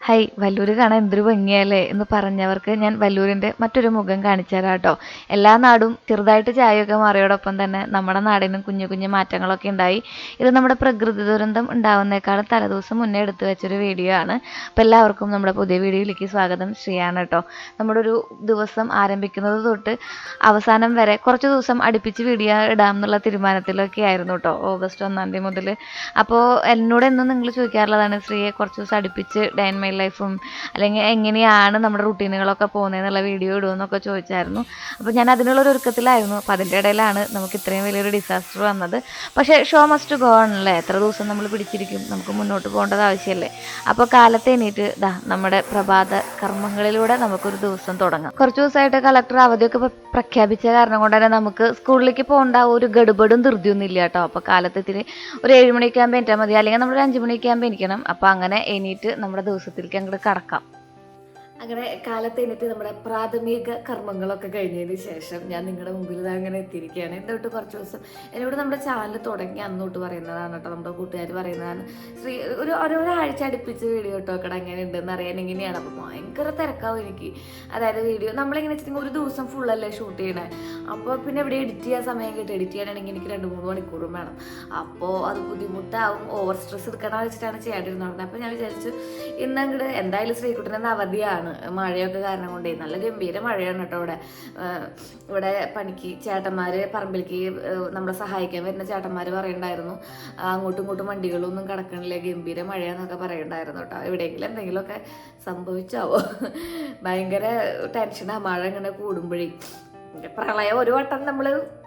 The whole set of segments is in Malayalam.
ഹൈ വല്ലൂര് കാണാൻ എന്തൊരു ഭംഗിയല്ലേ എന്ന് പറഞ്ഞവർക്ക് ഞാൻ വല്ലൂരിൻ്റെ മറ്റൊരു മുഖം കാണിച്ചു തരാം കേട്ടോ. എല്ലാ നാടും ചെറുതായിട്ട് ചായയൊക്കെ മാറിയോടൊപ്പം തന്നെ നമ്മുടെ നാടിനും കുഞ്ഞു കുഞ്ഞു മാറ്റങ്ങളൊക്കെ ഉണ്ടായി. ഇത് നമ്മുടെ പ്രകൃതി ദുരന്തം ഉണ്ടാവുന്നേക്കാളും തലേദിവസം മുന്നേ എടുത്തു വെച്ചൊരു വീഡിയോ ആണ്. അപ്പോൾ എല്ലാവർക്കും നമ്മുടെ പുതിയ വീഡിയോയിലേക്ക് സ്വാഗതം. ശ്രീയാണ് കേട്ടോ. നമ്മുടെ ഒരു ദിവസം ആരംഭിക്കുന്നത് തൊട്ട് അവസാനം വരെ കുറച്ച് ദിവസം അടുപ്പിച്ച് വീഡിയോ ഇടാം എന്നുള്ള തീരുമാനത്തിലൊക്കെ ആയിരുന്നു കേട്ടോ, ഓഗസ്റ്റ് 1 മുതൽ. അപ്പോൾ എന്നോട് എന്നും നിങ്ങൾ ചോദിക്കാറുള്ളതാണ്, ശ്രീയെ കുറച്ച് ദിവസം അടുപ്പിച്ച് ഡേ ആൻഡ് മൈ ലൈഫും അല്ലെങ്കിൽ എങ്ങനെയാണ് നമ്മുടെ റുട്ടീനുകളൊക്കെ പോകുന്നതെന്നുള്ള വീഡിയോ ഇടുമെന്നൊക്കെ ചോദിച്ചായിരുന്നു. അപ്പോൾ ഞാൻ അതിനുള്ളൊരു ഒരുക്കത്തിലായിരുന്നു. അപ്പോൾ അതിൻ്റെ ഇടയിലാണ് നമുക്ക് ഇത്രയും വലിയൊരു ഡിസാസ്റ്റർ വന്നത്. പക്ഷേ ഷോ മസ്റ്റ് ഗോ ഓൺ അല്ലേ, എത്ര ദിവസം നമ്മൾ പിടിച്ചിരിക്കും, നമുക്ക് മുന്നോട്ട് പോകേണ്ടത് ആവശ്യമല്ലേ. അപ്പോൾ കാലത്ത് എണീറ്റ് നമ്മുടെ പ്രഭാത കർമ്മങ്ങളിലൂടെ നമുക്കൊരു ദിവസം തുടങ്ങാം. കുറച്ച് ദിവസമായിട്ട് കളക്ടർ അവധിയൊക്കെ പ്രഖ്യാപിച്ച കാരണം കൊണ്ട് തന്നെ നമുക്ക് സ്കൂളിലേക്ക് പോകേണ്ട ഒരു ഗഡുബടും ധൃതിയൊന്നും ഇല്ല കേട്ടോ. അപ്പോൾ കാലത്ത് ഇത്തിരി ഒരു 7 മണിയൊക്കെ ആകുമ്പോൾ എണീറ്റാൽ മതി, അല്ലെങ്കിൽ നമ്മൾ 5 മണിയൊക്കെ ആകുമ്പോൾ എണീക്കണം. അപ്പോൾ അങ്ങനെ എണീറ്റ് നമ്മുടെ ദിവസത്തിലേക്ക് അങ്ങോട്ട് കടക്കാം. അങ്ങനെ കാലത്ത് എണീറ്റ് നമ്മുടെ പ്രാഥമിക കർമ്മങ്ങളൊക്കെ കഴിഞ്ഞതിന് ശേഷം ഞാൻ നിങ്ങളുടെ മുമ്പിൽ അങ്ങനെ എത്തിയിരിക്കുകയാണ്. എന്നിട്ട് കുറച്ച് ദിവസം എന്നോട് നമ്മുടെ ചാനൽ തുടങ്ങി അന്നോട്ട് പറയുന്നതാണ് കേട്ടോ, നമ്മുടെ കൂട്ടുകാർ പറയുന്നതാണ്, ശ്രീ ഒരാഴ്ച അടുപ്പിച്ച് വീഡിയോ ഇട്ട് വെക്കണം എങ്ങനെ ഉണ്ടെന്ന് അറിയാൻ എങ്ങനെയാണ്. അപ്പോൾ ഭയങ്കര തിരക്കാവും എനിക്ക്. അതായത് വീഡിയോ നമ്മളിങ്ങനെ വെച്ചിട്ടുണ്ടെങ്കിൽ ഒരു ദിവസം ഫുള്ളല്ലേ ഷൂട്ട് ചെയ്യണേ. അപ്പോൾ പിന്നെ ഇവിടെ എഡിറ്റ് ചെയ്യാൻ സമയം കിട്ടും. എഡിറ്റ് ചെയ്യാനാണെങ്കിൽ എനിക്ക് 2-3 മണിക്കൂറും വേണം. അപ്പോൾ അത് ബുദ്ധിമുട്ടാവും, ഓവർ സ്ട്രെസ് എടുക്കണം വെച്ചിട്ടാണ് ചെയ്യാണ്ടിരുന്നത്. അപ്പോൾ ഞാൻ വിചാരിച്ചു ഇന്നങ്ങോട്ട് എന്തായാലും ശ്രീകുട്ടനെന്ന് അവധിയാണ്, മഴയൊക്കെ കാരണം കൊണ്ടേ. നല്ല ഗംഭീര മഴയാണ് കേട്ടോ ഇവിടെ പണിക്ക് ചേട്ടന്മാർ പറമ്പിലേക്ക് നമ്മളെ സഹായിക്കാൻ വരുന്ന ചേട്ടന്മാർ പറയുണ്ടായിരുന്നു, അങ്ങോട്ടും ഇങ്ങോട്ടും വണ്ടികളൊന്നും കിടക്കണില്ല, ഗംഭീര മഴയാന്നൊക്കെ പറയുണ്ടായിരുന്നു കേട്ടോ. എവിടെയെങ്കിലും എന്തെങ്കിലുമൊക്കെ സംഭവിച്ചാവോ, ഭയങ്കര ടെൻഷനാണ് മഴ ഇങ്ങനെ കൂടുമ്പോഴേ. പ്രളയം ഒരു വട്ടം നമ്മൾ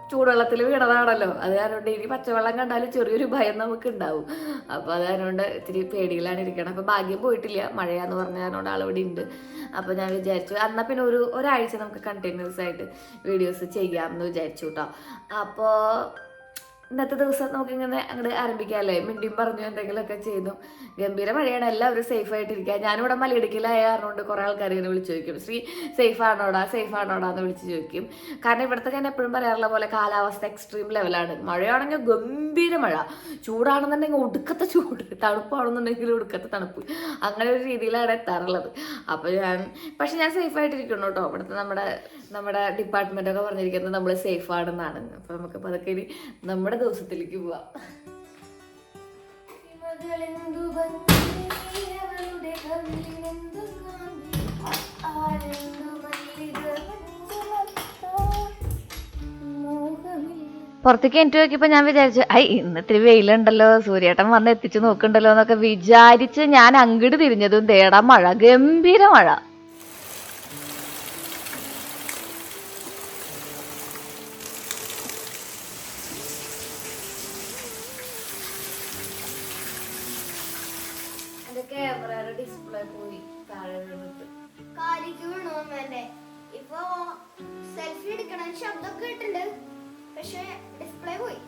ചൂടുവെള്ളത്തിൽ വീണതാണല്ലോ, അത് കാരണം ഇനി പച്ചവെള്ളം കണ്ടാലും ചെറിയൊരു ഭയം നമുക്ക് ഉണ്ടാവും. അപ്പോൾ അത് കാരണം ഇത്തിരി പേടിയിലാണ് ഇരിക്കണം. അപ്പോൾ ഭാഗ്യം പോയിട്ടില്ല, മഴയാന്ന് പറഞ്ഞ കാരണം ആളിവിടെ ഉണ്ട്. അപ്പോൾ ഞാൻ വിചാരിച്ചു എന്നാൽ പിന്നെ ഒരാഴ്ച നമുക്ക് കണ്ടിന്യൂസ് ആയിട്ട് വീഡിയോസ് ചെയ്യാമെന്ന് വിചാരിച്ചു കേട്ടോ. അപ്പോൾ ഇന്നത്തെ ദിവസം നമുക്കിങ്ങനെ അങ്ങോട്ട് ആരംഭിക്കാമല്ലേ. മിണ്ടിയും പറഞ്ഞു എന്തെങ്കിലുമൊക്കെ ചെയ്തു. ഗംഭീര മഴയാണ്, എല്ലാവരും സേഫായിട്ടിരിക്കുക. ഞാനിവിടെ മലയിടുക്കിലായ കാരണമുണ്ട് കുറേ ആൾക്കാർ ഇങ്ങനെ വിളിച്ചു ചോദിക്കും, ശ്രീ സേഫ് ആണോടാ എന്ന് വിളിച്ച് ചോദിക്കും. കാരണം ഇവിടുത്തെ ഞാൻ എപ്പോഴും പറയാറുള്ള പോലെ കാലാവസ്ഥ എക്സ്ട്രീം ലെവലാണ്. മഴയാണെങ്കിൽ ഗംഭീര മഴ, ചൂടാണെന്നുണ്ടെങ്കിൽ ഒടുക്കത്തെ ചൂട്, തണുപ്പാണെന്നുണ്ടെങ്കിൽ ഒടുക്കത്തെ തണുപ്പ്, അങ്ങനെ ഒരു രീതിയിലാണ് എത്താറുള്ളത്. അപ്പോൾ പക്ഷെ ഞാൻ സേഫായിട്ടിരിക്കണം കേട്ടോ. ഇവിടുത്തെ നമ്മുടെ ഡിപ്പാർട്ട്മെൻറ്റൊക്കെ പറഞ്ഞിരിക്കുന്നത് നമ്മൾ സേഫാണെന്നാണ്. അപ്പോൾ നമുക്കിപ്പോൾ അതൊക്കെ ഇനി നമ്മുടെ ദിവസത്തിലേക്ക് പോവാം. പുറത്തേക്ക് എനിക്ക് നോക്കിയപ്പോൾ ഞാൻ വിചാരിച്ചു ഇന്ന് ഇത്തിരി വെയിലുണ്ടല്ലോ, സൂര്യേട്ടൻ വന്ന് എത്തിച്ചു നോക്കണ്ടല്ലോ എന്നൊക്കെ വിചാരിച്ച് ഞാൻ അങ്ങോട്ട് തിരിഞ്ഞതും തേടാ മഴ, ഗംഭീര മഴ. ഡിസ്പ്ലേ പോയി താഴെ വീണിട്ട് കാലിക്ക് വീണു. ഇപ്പൊ സെൽഫി എടുക്കണ ശബ്ദമൊക്കെ കേട്ടിട്ടുണ്ട്, പക്ഷെ ഡിസ്പ്ലേ പോയി.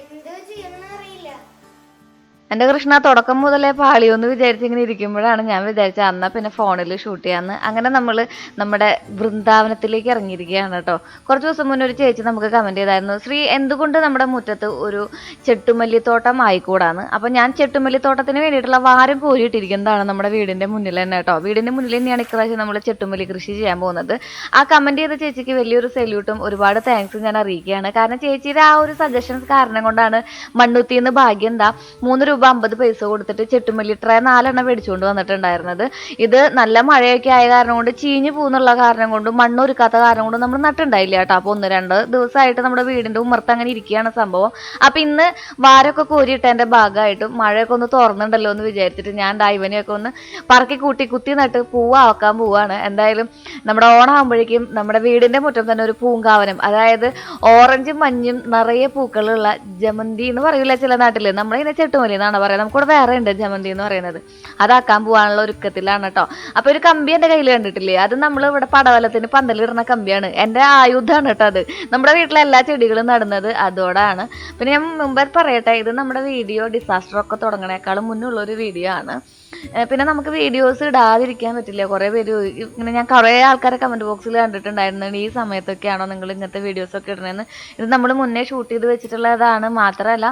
എന്ത് ചെയ്യണമെന്ന് അറിയില്ല. എൻ്റെ കൃഷ്ണ തുടക്കം മുതലേ പാളിയൊന്ന് വിചാരിച്ചിങ്ങനെ ഇരിക്കുമ്പോഴാണ് ഞാൻ വിചാരിച്ചത് എന്നാൽ പിന്നെ ഫോണിൽ ഷൂട്ട് ചെയ്യാമെന്ന്. അങ്ങനെ നമ്മൾ നമ്മുടെ വൃന്ദാവനത്തിലേക്ക് ഇറങ്ങിയിരിക്കുകയാണ് കേട്ടോ. കുറച്ച് ദിവസം മുന്നേ ഒരു ചേച്ചി നമുക്ക് കമൻറ്റ് ചെയ്തായിരുന്നു, ശ്രീ എന്തുകൊണ്ട് നമ്മുടെ മുറ്റത്ത് ഒരു ചെട്ടുമല്ലിത്തോട്ടം ആയിക്കൂടാന്ന്. അപ്പോൾ ഞാൻ ചെട്ടുമല്ലിത്തോട്ടത്തിന് വേണ്ടിയിട്ടുള്ള വാരം കോരിയിട്ടിരിക്കുന്നതാണ് നമ്മുടെ വീടിൻ്റെ മുന്നിൽ തന്നെ കേട്ടോ. വീടിൻ്റെ മുന്നിൽ തന്നെയാണ് ഇപ്രാവശ്യം നമ്മൾ ചെട്ടുമല്ലി കൃഷി ചെയ്യാൻ പോകുന്നത്. ആ കമൻറ്റ് ചെയ്ത ചേച്ചിക്ക് വലിയൊരു സല്യൂട്ടും ഒരുപാട് താങ്ക്സും ഞാൻ അറിയിക്കുകയാണ്. കാരണം ചേച്ചിയുടെ ആ ഒരു സജഷൻസ് കാരണം കൊണ്ടാണ് മണ്ണുത്തിന്ന് ഭാഗ്യം എന്താ 3 രൂപ 50 പൈസ കൊടുത്തിട്ട് ചെട്ടുമല്ലി ട്രേ 4 എണ്ണം മേടിച്ചുകൊണ്ട് വന്നിട്ടുണ്ടായിരുന്നത്. ഇത് നല്ല മഴയൊക്കെ ആയ കാരണം കൊണ്ട് ചീഞ്ഞു പോകുന്നുള്ള കാരണം കൊണ്ടും മണ്ണൊരുക്കാത്ത കാരണം കൊണ്ടും നമ്മൾ നട്ടുണ്ടായില്ല കേട്ടോ. അപ്പോൾ 1-2 ദിവസമായിട്ട് നമ്മുടെ വീടിൻ്റെ ഉമ്മർത്ത് അങ്ങനെ ഇരിക്കുകയാണ് സംഭവം. അപ്പം ഇന്ന് വാരമൊക്കെ കോരിയിട്ടതിൻ്റെ ഭാഗമായിട്ടും മഴയൊക്കെ ഒന്ന് തുറന്നുണ്ടല്ലോ എന്ന് വിചാരിച്ചിട്ട് ഞാൻ ഇവനെയൊക്കെ ഒന്ന് പറക്കി കുത്തി നട്ട് പൂവാക്കാൻ പോവാണ്. എന്തായാലും നമ്മുടെ ഓണാകുമ്പോഴേക്കും നമ്മുടെ വീടിൻ്റെ മുറ്റം തന്നെ ഒരു പൂങ്കാവനം, അതായത് ഓറഞ്ചും മഞ്ഞും നിറയെ പൂക്കളുള്ള ജമന്തി എന്ന് പറയില്ല ചില നാട്ടിൽ, നമ്മളിങ്ങനെ ചെട്ടുമല്ലി എന്നാണ് പറയുന്നത്. നമുക്കിവിടെ വേറെ ഉണ്ട് ജമന്തി എന്ന് പറയുന്നത്. അതാക്കാൻ പോകാനുള്ള ഒരുക്കത്തിലാണ് കേട്ടോ. അപ്പോൾ ഒരു കമ്പി എൻ്റെ കയ്യിൽ കണ്ടിട്ടില്ലേ, അത് നമ്മൾ ഇവിടെ പടവലത്തിന് പന്തലിടുന്ന കമ്പിയാണ്. എൻ്റെ ആയുധമാണ് കേട്ടോ അത്. നമ്മുടെ വീട്ടിലെ എല്ലാ ചെടികളും നടുന്നത് അതോടാണ്. പിന്നെ ഞാൻ മുമ്പേ പറയട്ടെ, ഇത് നമ്മുടെ വീഡിയോ ഡിസാസ്റ്റർ ഒക്കെ തുടങ്ങണേക്കാളും മുന്നുള്ളൊരു വീഡിയോ ആണ്. പിന്നെ നമുക്ക് വീഡിയോസ് ഇടാതിരിക്കാൻ പറ്റില്ല. കുറേ പേര് ഇങ്ങനെ, ഞാൻ കുറേ ആൾക്കാരെ കമൻറ്റ് ബോക്സിൽ കണ്ടിട്ടുണ്ടായിരുന്നു, ഈ സമയത്തൊക്കെയാണോ നിങ്ങൾ ഇങ്ങനത്തെ വീഡിയോസൊക്കെ ഇടണമെന്ന്. ഇത് നമ്മൾ മുന്നേ ഷൂട്ട് ചെയ്ത് വെച്ചിട്ടുള്ളതാണ്. മാത്രമല്ല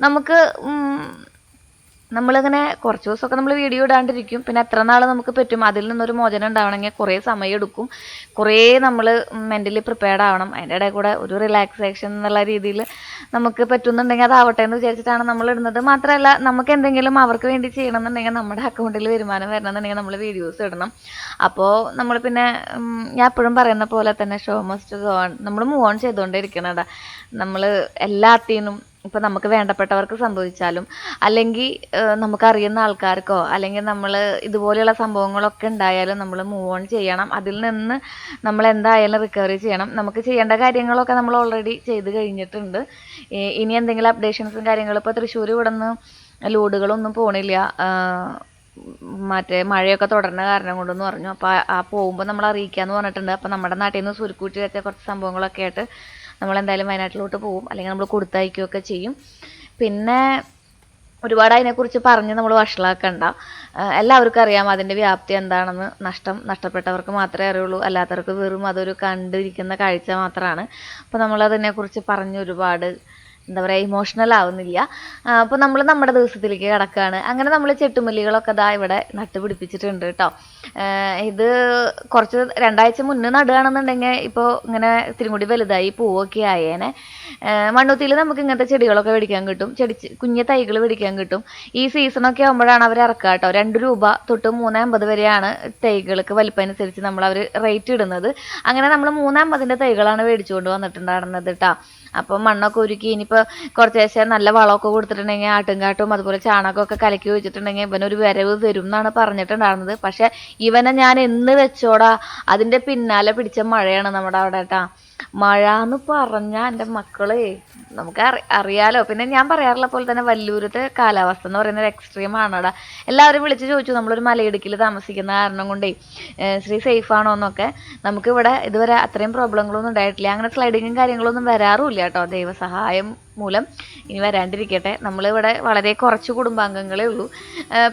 നമുക്ക് നമ്മളിങ്ങനെ കുറച്ച് ദിവസമൊക്കെ നമ്മൾ വീഡിയോ ഇടാണ്ടിരിക്കും. പിന്നെ എത്ര നാൾ നമുക്ക് പറ്റും അതിൽ നിന്നൊരു മോചനം ഉണ്ടാവണമെങ്കിൽ കുറേ സമയം എടുക്കും. കുറേ നമ്മൾ മെൻ്റലി പ്രിപ്പയർഡ് ആവണം. അതിൻ്റെ ഇടയിൽ കൂടെ ഒരു റിലാക്സേഷൻ എന്നുള്ള രീതിയിൽ നമുക്ക് പറ്റുന്നുണ്ടെങ്കിൽ അതാവട്ടെ എന്ന് വിചാരിച്ചിട്ടാണ് നമ്മൾ ഇടുന്നത്. മാത്രമല്ല നമുക്ക് എന്തെങ്കിലും അവർക്ക് വേണ്ടി ചെയ്യണമെന്നുണ്ടെങ്കിൽ നമ്മുടെ അക്കൗണ്ടിൽ വരുമാനം വരണമെന്നുണ്ടെങ്കിൽ നമ്മൾ വീഡിയോസ് ഇടണം. അപ്പോൾ നമ്മൾ പിന്നെ ഞാൻ എപ്പോഴും പറയുന്ന പോലെ തന്നെ ഷോ മസ്റ്റ് ഗോ ഓൺ. നമ്മൾ മൂവ് ഓൺ ചെയ്തുകൊണ്ടിരിക്കണടാ. നമ്മൾ എല്ലാത്തിനും ഇപ്പം നമുക്ക് വേണ്ടപ്പെട്ടവർക്ക് സംഭവിച്ചാലും അല്ലെങ്കിൽ നമുക്കറിയുന്ന ആൾക്കാർക്കോ അല്ലെങ്കിൽ നമ്മൾ ഇതുപോലെയുള്ള സംഭവങ്ങളൊക്കെ ഉണ്ടായാലും നമ്മൾ മൂവ് ഓൺ ചെയ്യണം. അതിൽ നിന്ന് നമ്മൾ എന്തായാലും റിക്കവറി ചെയ്യണം. നമുക്ക് ചെയ്യേണ്ട കാര്യങ്ങളൊക്കെ നമ്മൾ ഓൾറെഡി ചെയ്ത് കഴിഞ്ഞിട്ടുണ്ട്. ഇനി എന്തെങ്കിലും അപ്ഡേഷൻസും കാര്യങ്ങളും ഇപ്പോൾ തൃശ്ശൂർ ഇവിടെ നിന്ന് ലോഡുകളൊന്നും പോണില്ല. മറ്റേ മഴയൊക്കെ തുടരുന്ന കാരണം കൊണ്ടെന്ന് പറഞ്ഞു. അപ്പോൾ ആ പോകുമ്പോൾ നമ്മൾ അറിയിക്കാമെന്ന് പറഞ്ഞിട്ടുണ്ട്. അപ്പോൾ നമ്മുടെ നാട്ടിൽ നിന്ന് സുരുക്കൂട്ടി വെച്ച കുറച്ച് സംഭവങ്ങളൊക്കെ ആയിട്ട് നമ്മളെന്തായാലും വയനാട്ടിലോട്ട് പോകും, അല്ലെങ്കിൽ നമ്മൾ കൊടുത്തയക്കുകയൊക്കെ ചെയ്യും. പിന്നെ ഒരുപാട് അതിനെക്കുറിച്ച് പറഞ്ഞ് നമ്മൾ വഷളാക്കണ്ട. എല്ലാവർക്കും അറിയാം അതിൻ്റെ വ്യാപ്തി എന്താണെന്ന്. നഷ്ടപ്പെട്ടവർക്ക് മാത്രമേ അറിയുള്ളൂ, അല്ലാത്തവർക്ക് വെറും അതൊരു കണ്ടിരിക്കുന്ന കാഴ്ച മാത്രമാണ്. അപ്പോൾ നമ്മളതിനെക്കുറിച്ച് പറഞ്ഞ് ഒരുപാട് എന്താ പറയുക ഇമോഷണൽ ആവുന്നില്ല. അപ്പോൾ നമ്മൾ നമ്മുടെ ദിവസത്തിലേക്ക് കിടക്കുകയാണ്. അങ്ങനെ നമ്മൾ ചെട്ടുമല്ലികളൊക്കെ ദാ ഇവിടെ നട്ട് പിടിപ്പിച്ചിട്ടുണ്ട് കേട്ടോ. ഇത് കുറച്ച് 2 ആഴ്ച മുന്നേ നടുകയാണെന്നുണ്ടെങ്കിൽ ഇപ്പോൾ ഇങ്ങനെ ഇത്തിരി കൂടി വലുതായി പൂവൊക്കെ ആയേനെ. മണ്ണുത്തിയിൽ നമുക്ക് ഇങ്ങനത്തെ ചെടികളൊക്കെ മേടിക്കാൻ കിട്ടും. കുഞ്ഞ് തൈകൾ മേടിക്കാൻ കിട്ടും. ഈ സീസണൊക്കെ ആകുമ്പോഴാണ് അവർ ഇറക്കുക കേട്ടോ. 2 രൂപ തൊട്ട് 3,50 വരെയാണ് തൈകൾക്ക് വലിപ്പം അനുസരിച്ച് അവർ റേറ്റ് ഇടുന്നത്. അങ്ങനെ നമ്മൾ 3,50ൻ്റെ തൈകളാണ് മേടിച്ചുകൊണ്ട് വന്നിട്ടുണ്ടായിരുന്നത് കേട്ടോ. അപ്പോൾ മണ്ണൊക്കെ ഒരുക്കി ഇനിയിപ്പോൾ കുറച്ച് ദിവസം നല്ല വളമൊക്കെ കൊടുത്തിട്ടുണ്ടെങ്കിൽ ആട്ടുംകാട്ടും അതുപോലെ ചാണകമൊക്കെ കലക്കി വെച്ചിട്ടുണ്ടെങ്കിൽ ഇവനൊരു വരവ് വരും എന്നാണ് പറഞ്ഞിട്ടുണ്ടായിരുന്നത്. പക്ഷെ ഇവനെ ഞാൻ എന്ന് വെച്ചോടാ അതിൻ്റെ പിന്നാലെ പിടിച്ച മഴയാണ് നമ്മുടെ അവിടെ കേട്ടാ. മഴ എന്ന് പറഞ്ഞാൽ എൻ്റെ മക്കളെ നമുക്ക് അറിയാലോ. പിന്നെ ഞാൻ പറയാറുള്ള പോലെ തന്നെ വല്ലൂരത്തെ കാലാവസ്ഥ എന്ന് പറയുന്നത് എക്സ്ട്രീം ആണോടാ. എല്ലാവരും വിളിച്ച് ചോദിച്ചു നമ്മളൊരു മലയിടുക്കിൽ താമസിക്കുന്ന കാരണം കൊണ്ടേ ശ്രീ സേഫ് ആണോ എന്നൊക്കെ. നമുക്കിവിടെ ഇതുവരെ അത്രയും പ്രോബ്ലങ്ങളൊന്നും ഉണ്ടായിട്ടില്ല. അങ്ങനെ സ്ലൈഡിങ്ങും കാര്യങ്ങളൊന്നും വരാറുമില്ല കേട്ടോ, ദൈവസഹായം മൂലം. ഇനി വരാണ്ടിരിക്കട്ടെ. നമ്മളിവിടെ വളരെ കുറച്ച് കുടുംബാംഗങ്ങളേ ഉള്ളൂ.